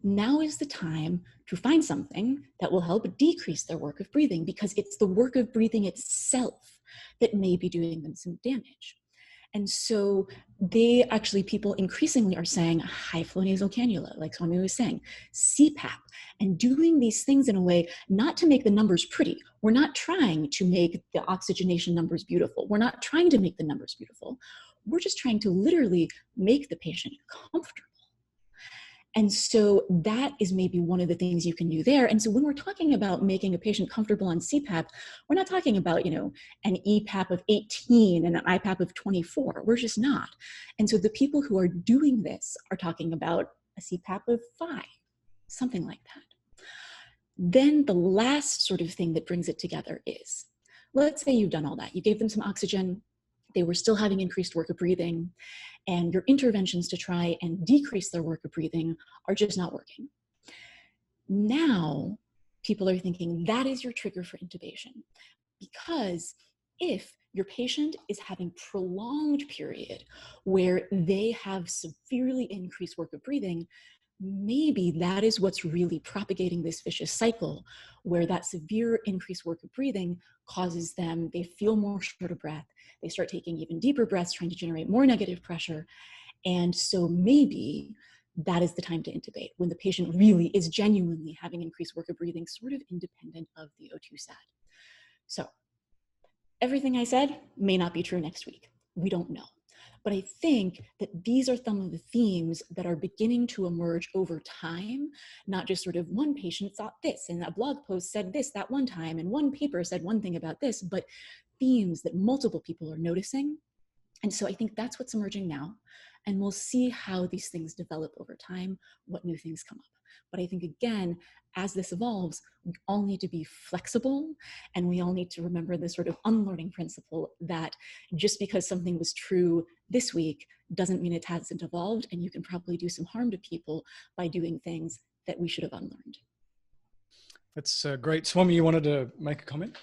now is the time to find something that will help decrease their work of breathing, because it's the work of breathing itself that may be doing them some damage. And so people increasingly are saying high flow nasal cannula, like Swami was saying, CPAP, and doing these things in a way not to make the numbers pretty. We're not trying to make the oxygenation numbers beautiful. We're not trying to make the numbers beautiful. We're just trying to literally make the patient comfortable. And so that is maybe one of the things you can do there. And so when we're talking about making a patient comfortable on CPAP, we're not talking about, an EPAP of 18 and an IPAP of 24. We're just not. And so the people who are doing this are talking about a CPAP of 5, something like that. Then the last sort of thing that brings it together is, let's say you've done all that. You gave them some oxygen. They were still having increased work of breathing, and your interventions to try and decrease their work of breathing are just not working. Now, people are thinking that is your trigger for intubation, because if your patient is having prolonged period where they have severely increased work of breathing, maybe that is what's really propagating this vicious cycle where that severe increased work of breathing causes them, they feel more short of breath, they start taking even deeper breaths, trying to generate more negative pressure. And so maybe that is the time to intubate, when the patient really is genuinely having increased work of breathing, sort of independent of the O2 sat. So everything I said may not be true next week. We don't know. But I think that these are some of the themes that are beginning to emerge over time, not just sort of one patient thought this, and a blog post said this that one time, and one paper said one thing about this, but themes that multiple people are noticing. And so I think that's what's emerging now. And we'll see how these things develop over time, what new things come up. But I think, again, as this evolves, we all need to be flexible, and we all need to remember this sort of unlearning principle that just because something was true this week doesn't mean it hasn't evolved, and you can probably do some harm to people by doing things that we should have unlearned. That's great. Swami, you wanted to make a comment?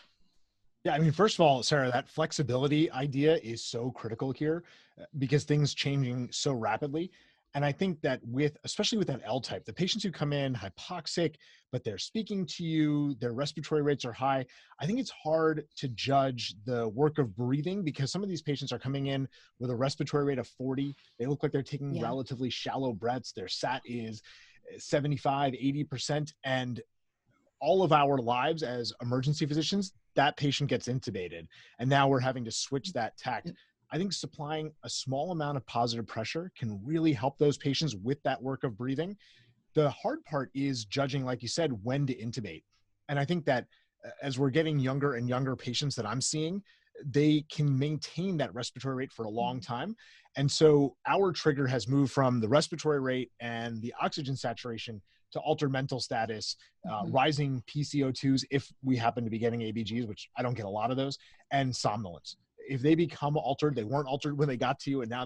Yeah, I mean, first of all, Sarah, that flexibility idea is so critical here because things changing so rapidly. And I think that especially with that L type, the patients who come in hypoxic, but they're speaking to you, their respiratory rates are high. I think it's hard to judge the work of breathing because some of these patients are coming in with a respiratory rate of 40. They look like they're taking relatively shallow breaths. Their SAT is 75, 80%. And all of our lives as emergency physicians, that patient gets intubated. And now we're having to switch that tact. I think supplying a small amount of positive pressure can really help those patients with that work of breathing. The hard part is judging, like you said, when to intubate. And I think that as we're getting younger and younger patients that I'm seeing, they can maintain that respiratory rate for a long time. And so our trigger has moved from the respiratory rate and the oxygen saturation to altered mental status, rising PCO2s if we happen to be getting ABGs, which I don't get a lot of those, and somnolence. If they become altered, they weren't altered when they got to you, and now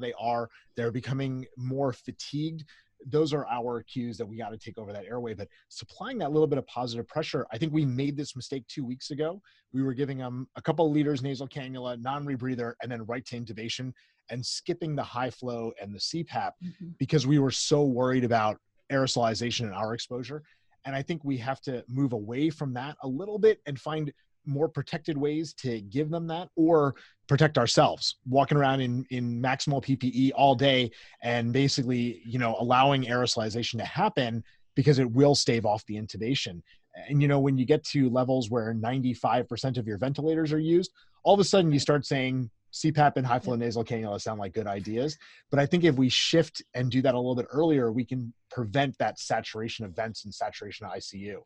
they're becoming more fatigued. Those are our cues that we got to take over that airway. But supplying that little bit of positive pressure, I think we made this mistake 2 weeks ago. We were giving them a couple of liters nasal cannula, non-rebreather, and then right to intubation, and skipping the high flow and the CPAP because we were so worried about aerosolization and our exposure. And I think we have to move away from that a little bit and find more protected ways to give them that, or protect ourselves, walking around in maximal PPE all day and basically, allowing aerosolization to happen because it will stave off the intubation. And, when you get to levels where 95% of your ventilators are used, all of a sudden you start saying CPAP and high flow nasal cannula sound like good ideas. But I think if we shift and do that a little bit earlier, we can prevent that saturation of vents and saturation of ICU.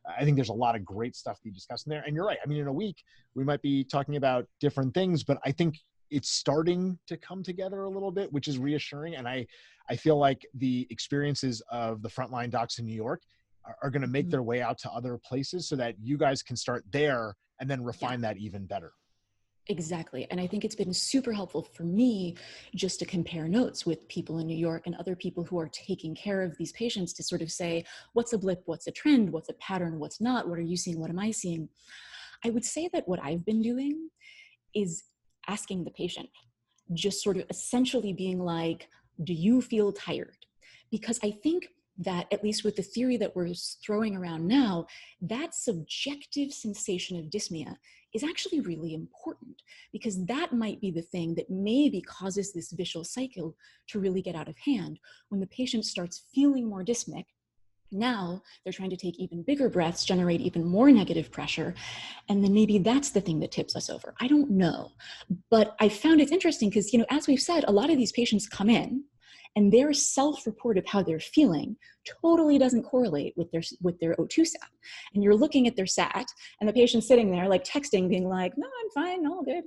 I think there's a lot of great stuff to be discussed in there. And you're right. I mean, in a week, we might be talking about different things, but I think it's starting to come together a little bit, which is reassuring. And I feel like the experiences of the frontline docs in New York are going to make their way out to other places so that you guys can start there and then refine that even better. Exactly. And I think it's been super helpful for me just to compare notes with people in New York and other people who are taking care of these patients to sort of say, what's a blip, what's a trend, what's a pattern, what's not, what are you seeing, what am I seeing? I would say that what I've been doing is asking the patient, just sort of essentially being like, do you feel tired? Because I think that, at least with the theory that we're throwing around now, that subjective sensation of dyspnea is actually really important, because that might be the thing that maybe causes this vicious cycle to really get out of hand. When the patient starts feeling more dyspneic, now they're trying to take even bigger breaths, generate even more negative pressure, and then maybe that's the thing that tips us over. I don't know, but I found it interesting because, you know, as we've said, a lot of these patients come in and their self-report of how they're feeling totally doesn't correlate with their O2 sat. And you're looking at their sat, and the patient's sitting there like texting, being like, no, I'm fine, all good.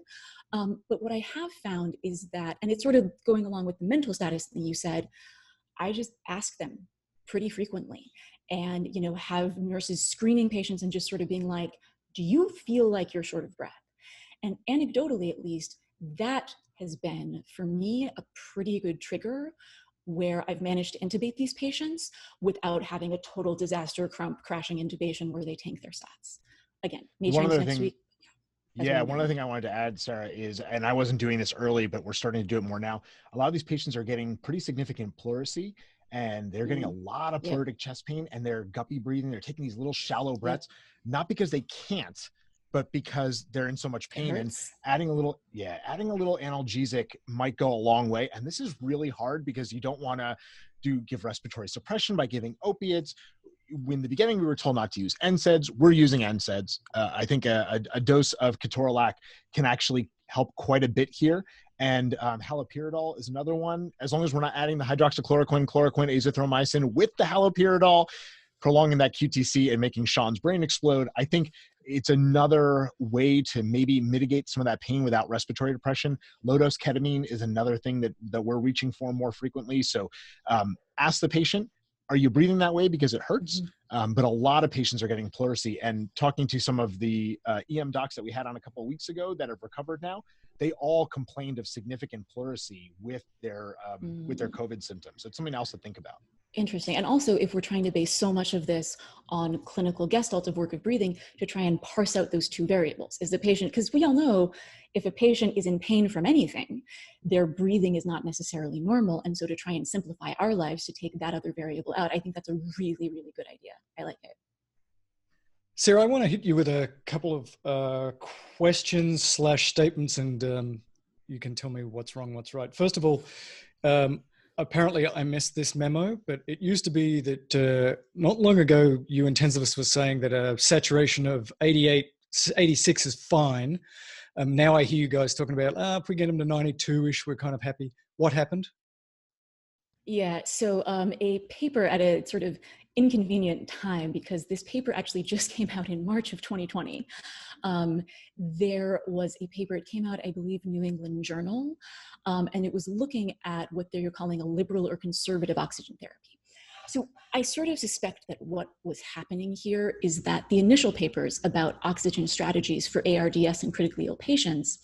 But what I have found is that, and it's sort of going along with the mental status that you said, I just ask them pretty frequently, and, you know, have nurses screening patients and just sort of being like, do you feel like you're short of breath? And anecdotally, at least, that has been, for me, a pretty good trigger where I've managed to intubate these patients without having a total disaster crashing intubation where they tank their sats. Again, major next week. Yeah, one other thing I wanted to add, Sarah, is, and I wasn't doing this early, but we're starting to do it more now. A lot of these patients are getting pretty significant pleurisy, and they're getting a lot of pleuritic chest pain, and they're guppy breathing. They're taking these little shallow breaths, not because they can't, but because they're in so much pain. And adding a little analgesic might go a long way. And this is really hard because you don't want to give respiratory suppression by giving opiates. In the beginning, we were told not to use NSAIDs. We're using NSAIDs. I think a dose of ketorolac can actually help quite a bit here. And haloperidol is another one. As long as we're not adding the hydroxychloroquine, chloroquine, azithromycin with the haloperidol, prolonging that QTC and making Sean's brain explode, I think it's another way to maybe mitigate some of that pain without respiratory depression. Low-dose ketamine is another thing that we're reaching for more frequently. So ask the patient, are you breathing that way because it hurts? But a lot of patients are getting pleurisy, and talking to some of the EM docs that we had on a couple of weeks ago that have recovered now, they all complained of significant pleurisy with their COVID symptoms. So it's something else to think about. Interesting. And also, if we're trying to base so much of this on clinical gestalt of work of breathing, to try and parse out those two variables. Is the patient, because we all know if a patient is in pain from anything, their breathing is not necessarily normal. And so to try and simplify our lives to take that other variable out, I think that's a really, really good idea. I like it. Sarah, I want to hit you with a couple of questions / statements, and you can tell me what's wrong, what's right. First of all, apparently I missed this memo, but it used to be that not long ago, you intensivists were saying that a saturation of 86 is fine. Now I hear you guys talking about, if we get them to 92-ish, we're kind of happy. What happened? Yeah, so a paper at a sort of inconvenient time, because this paper actually just came out in March of 2020. There was a paper, it came out, I believe, New England Journal, and it was looking at what they're calling a liberal or conservative oxygen therapy. So I sort of suspect that what was happening here is that the initial papers about oxygen strategies for ARDS and critically ill patients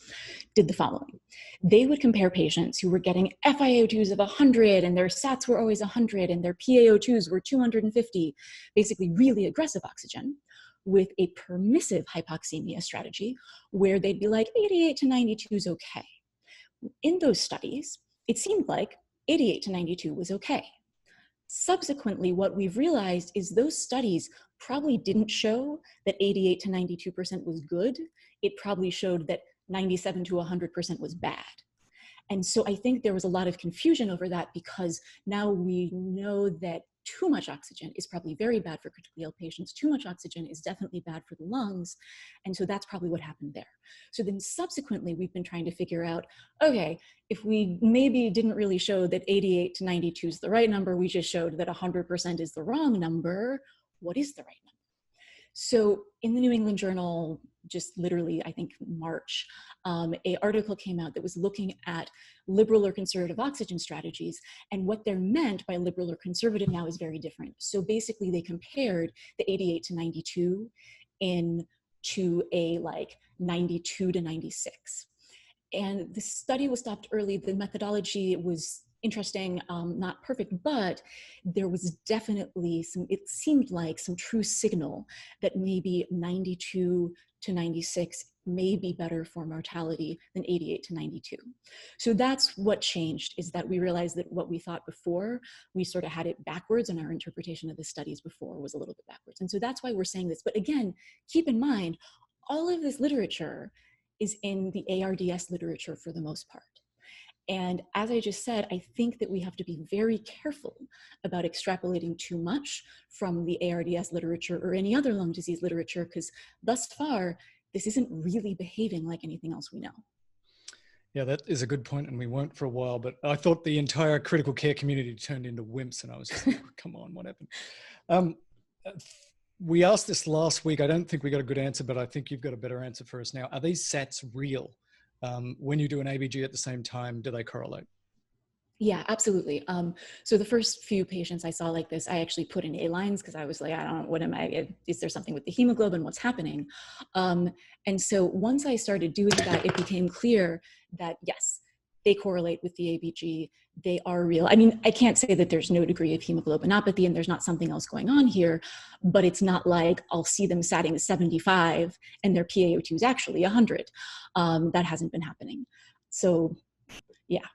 did the following. They would compare patients who were getting FiO2s of 100 and their SATs were always 100 and their PaO2s were 250, basically really aggressive oxygen, with a permissive hypoxemia strategy where they'd be like 88 to 92 is okay. In those studies, it seemed like 88 to 92 was okay. Subsequently, what we've realized is those studies probably didn't show that 88 to 92% was good. It probably showed that 97 to 100% was bad. And so I think there was a lot of confusion over that, because now we know that too much oxygen is probably very bad for critically ill patients. Too much oxygen is definitely bad for the lungs. And so that's probably what happened there. So then subsequently, we've been trying to figure out, okay, if we maybe didn't really show that 88 to 92 is the right number, we just showed that 100% is the wrong number, what is the right number? So in the New England Journal, just literally, I think March, an article came out that was looking at liberal or conservative oxygen strategies, and what they're meant by liberal or conservative now is very different. So basically they compared the 88 to 92 into a like 92 to 96. And the study was stopped early. The methodology was interesting, not perfect, but there was definitely some, it seemed like some true signal that maybe 92 to 96 may be better for mortality than 88 to 92. So that's what changed, is that we realized that what we thought before, we sort of had it backwards, and our interpretation of the studies before was a little bit backwards. And so that's why we're saying this. But again, keep in mind, all of this literature is in the ARDS literature for the most part. And as I just said, I think that we have to be very careful about extrapolating too much from the ARDS literature or any other lung disease literature, because thus far, this isn't really behaving like anything else we know. Yeah, that is a good point, and we won't for a while, but I thought the entire critical care community turned into wimps, and I was just like, come on, what happened? We asked this last week. I don't think we got a good answer, but I think you've got a better answer for us now. Are these SATs real? When you do an ABG at the same time, do they correlate? Yeah, absolutely. So the first few patients I saw like this, I actually put in A lines because I was like, I don't know, what am I, is there something with the hemoglobin, what's happening? And so once I started doing that, it became clear that yes, they correlate with the ABG, they are real. I mean, I can't say that there's no degree of hemoglobinopathy and there's not something else going on here, but it's not like I'll see them satting 75 and their PaO2 is actually 100. That hasn't been happening. So yeah.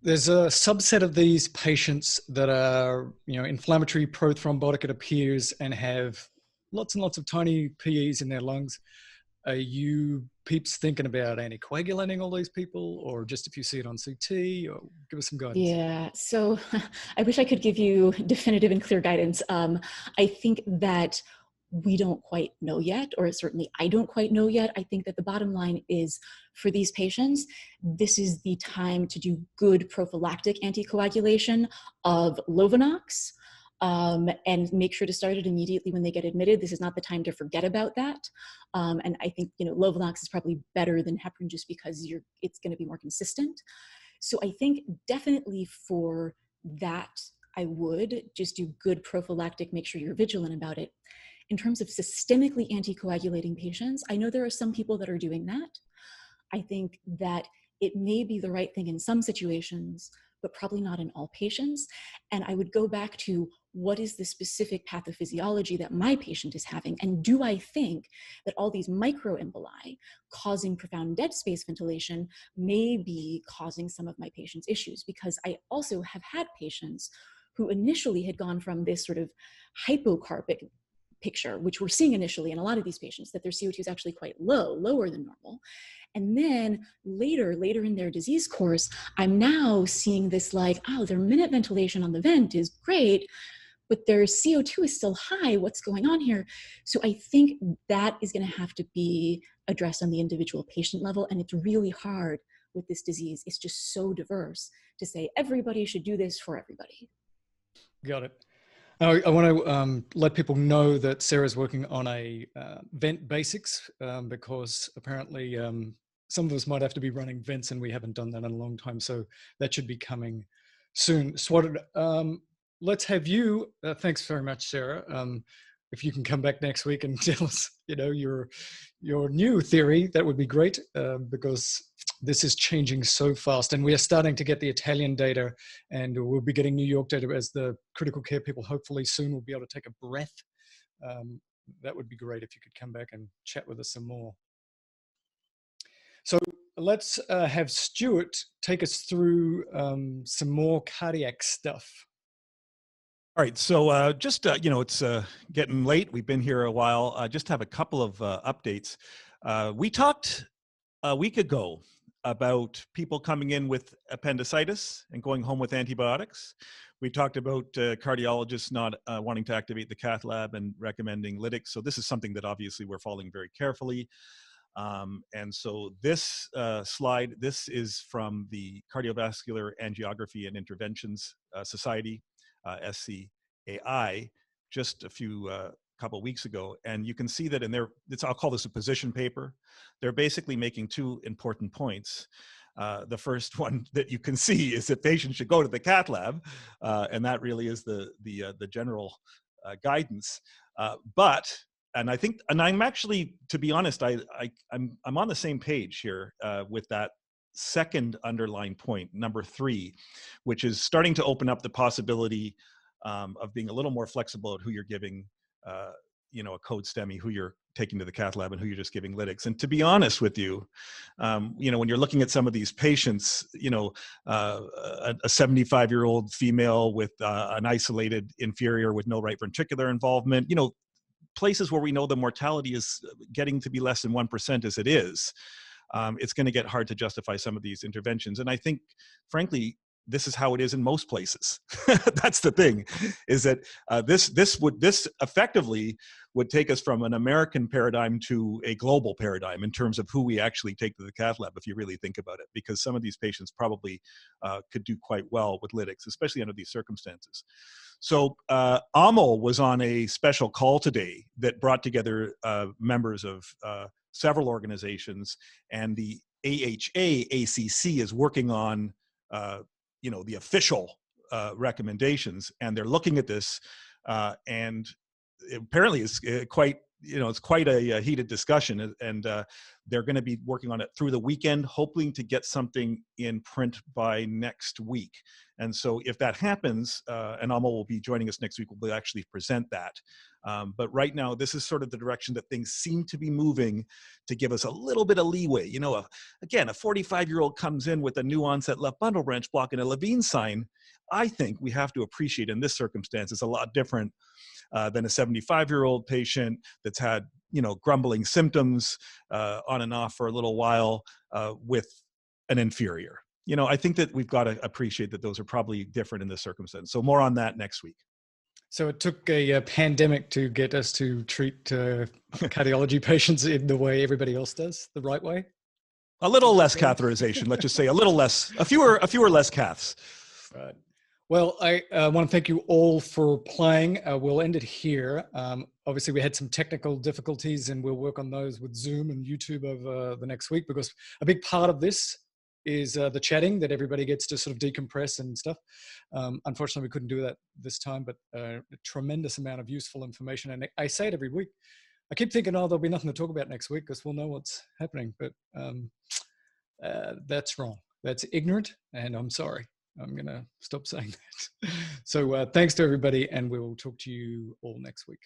There's a subset of these patients that are, inflammatory prothrombotic, it appears, and have lots and lots of tiny PEs in their lungs. Are you peeps thinking about anticoagulating all these people, or just if you see it on CT, or give us some guidance? Yeah, so I wish I could give you definitive and clear guidance. I think that we don't quite know yet, or certainly I don't quite know yet. I think that the bottom line is, for these patients, this is the time to do good prophylactic anticoagulation of Lovenox, and make sure to start it immediately when they get admitted. This is not the time to forget about that. And I think, Lovenox is probably better than heparin just because it's going to be more consistent. So I think definitely for that, I would just do good prophylactic, make sure you're vigilant about it. In terms of systemically anticoagulating patients, I know there are some people that are doing that. I think that it may be the right thing in some situations, but probably not in all patients. And I would go back to, what is the specific pathophysiology that my patient is having? And do I think that all these microemboli causing profound dead space ventilation may be causing some of my patient's issues? Because I also have had patients who initially had gone from this sort of hypocarpic picture, which we're seeing initially in a lot of these patients, that their CO2 is actually quite low, lower than normal. And then later in their disease course, I'm now seeing this like, oh, their minute ventilation on the vent is great, but their CO2 is still high. What's going on here? So I think that is going to have to be addressed on the individual patient level. And it's really hard with this disease. It's just so diverse to say everybody should do this for everybody. Got it. I want to let people know that Sarah's working on a vent basics because apparently some of us might have to be running vents and we haven't done that in a long time. So that should be coming soon. Swaded, let's have you, thanks very much, Sarah. If you can come back next week and tell us, your new theory, that would be great because this is changing so fast, and we are starting to get the Italian data, and we'll be getting New York data as the critical care people hopefully soon will be able to take a breath. That would be great if you could come back and chat with us some more. So let's have Stuart take us through some more cardiac stuff. All right, so just, it's getting late. We've been here a while. I just have a couple of updates. We talked a week ago about people coming in with appendicitis and going home with antibiotics. We talked about cardiologists not wanting to activate the cath lab and recommending lytics. So this is something that obviously we're following very carefully. And so this slide, this is from the Cardiovascular Angiography and Interventions Society, SCAI, just a few couple weeks ago, and you can see that in their, I'll call this a position paper. They're basically making two important points. The first one that you can see is that patients should go to the cath lab, and that really is the general guidance. And I think, and I'm actually, to be honest, I'm on the same page here with that second underlying point, number 3, which is starting to open up the possibility of being a little more flexible at who you're giving, you know, a code STEMI, who you're taking to the cath lab and who you're just giving lytics. And to be honest with you, you know, when you're looking at some of these patients, you know, a 75-year-old female with an isolated inferior with no right ventricular involvement, you know, places where we know the mortality is getting to be less than 1% as it is, it's going to get hard to justify some of these interventions. And I think, frankly, this is how it is in most places. That's the thing, is that this effectively would take us from an American paradigm to a global paradigm in terms of who we actually take to the cath lab, if you really think about it, because some of these patients probably could do quite well with lytics, especially under these circumstances. So AMO was on a special call today that brought together members of several organizations, and the AHA-ACC is working on you know, the official recommendations, and they're looking at this, and apparently it's quite, you know, it's quite a heated discussion, and they're going to be working on it through the weekend, hoping to get something in print by next week. And so if that happens, and Amal will be joining us next week, we'll actually present that. But right now, this is sort of the direction that things seem to be moving, to give us a little bit of leeway. You know, again, a 45-year-old comes in with a new onset left bundle branch block and a Levine sign. I think we have to appreciate in this circumstance is a lot different than a 75-year-old patient that's had, you know, grumbling symptoms on and off for a little while with an inferior. You know, I think that we've got to appreciate that those are probably different in this circumstance. So more on that next week. So it took a pandemic to get us to treat cardiology patients in the way everybody else does, the right way? A little less catheterization, let's just say a little less, a fewer less caths. Right. Well, I want to thank you all for playing. We'll end it here. Obviously, we had some technical difficulties, and we'll work on those with Zoom and YouTube over the next week, because a big part of this is the chatting, that everybody gets to sort of decompress and stuff. Unfortunately, we couldn't do that this time, but a tremendous amount of useful information. And I say it every week. I keep thinking, oh, there'll be nothing to talk about next week because we'll know what's happening. But that's wrong. That's ignorant, and I'm sorry. I'm going to stop saying that. So thanks to everybody, and we will talk to you all next week.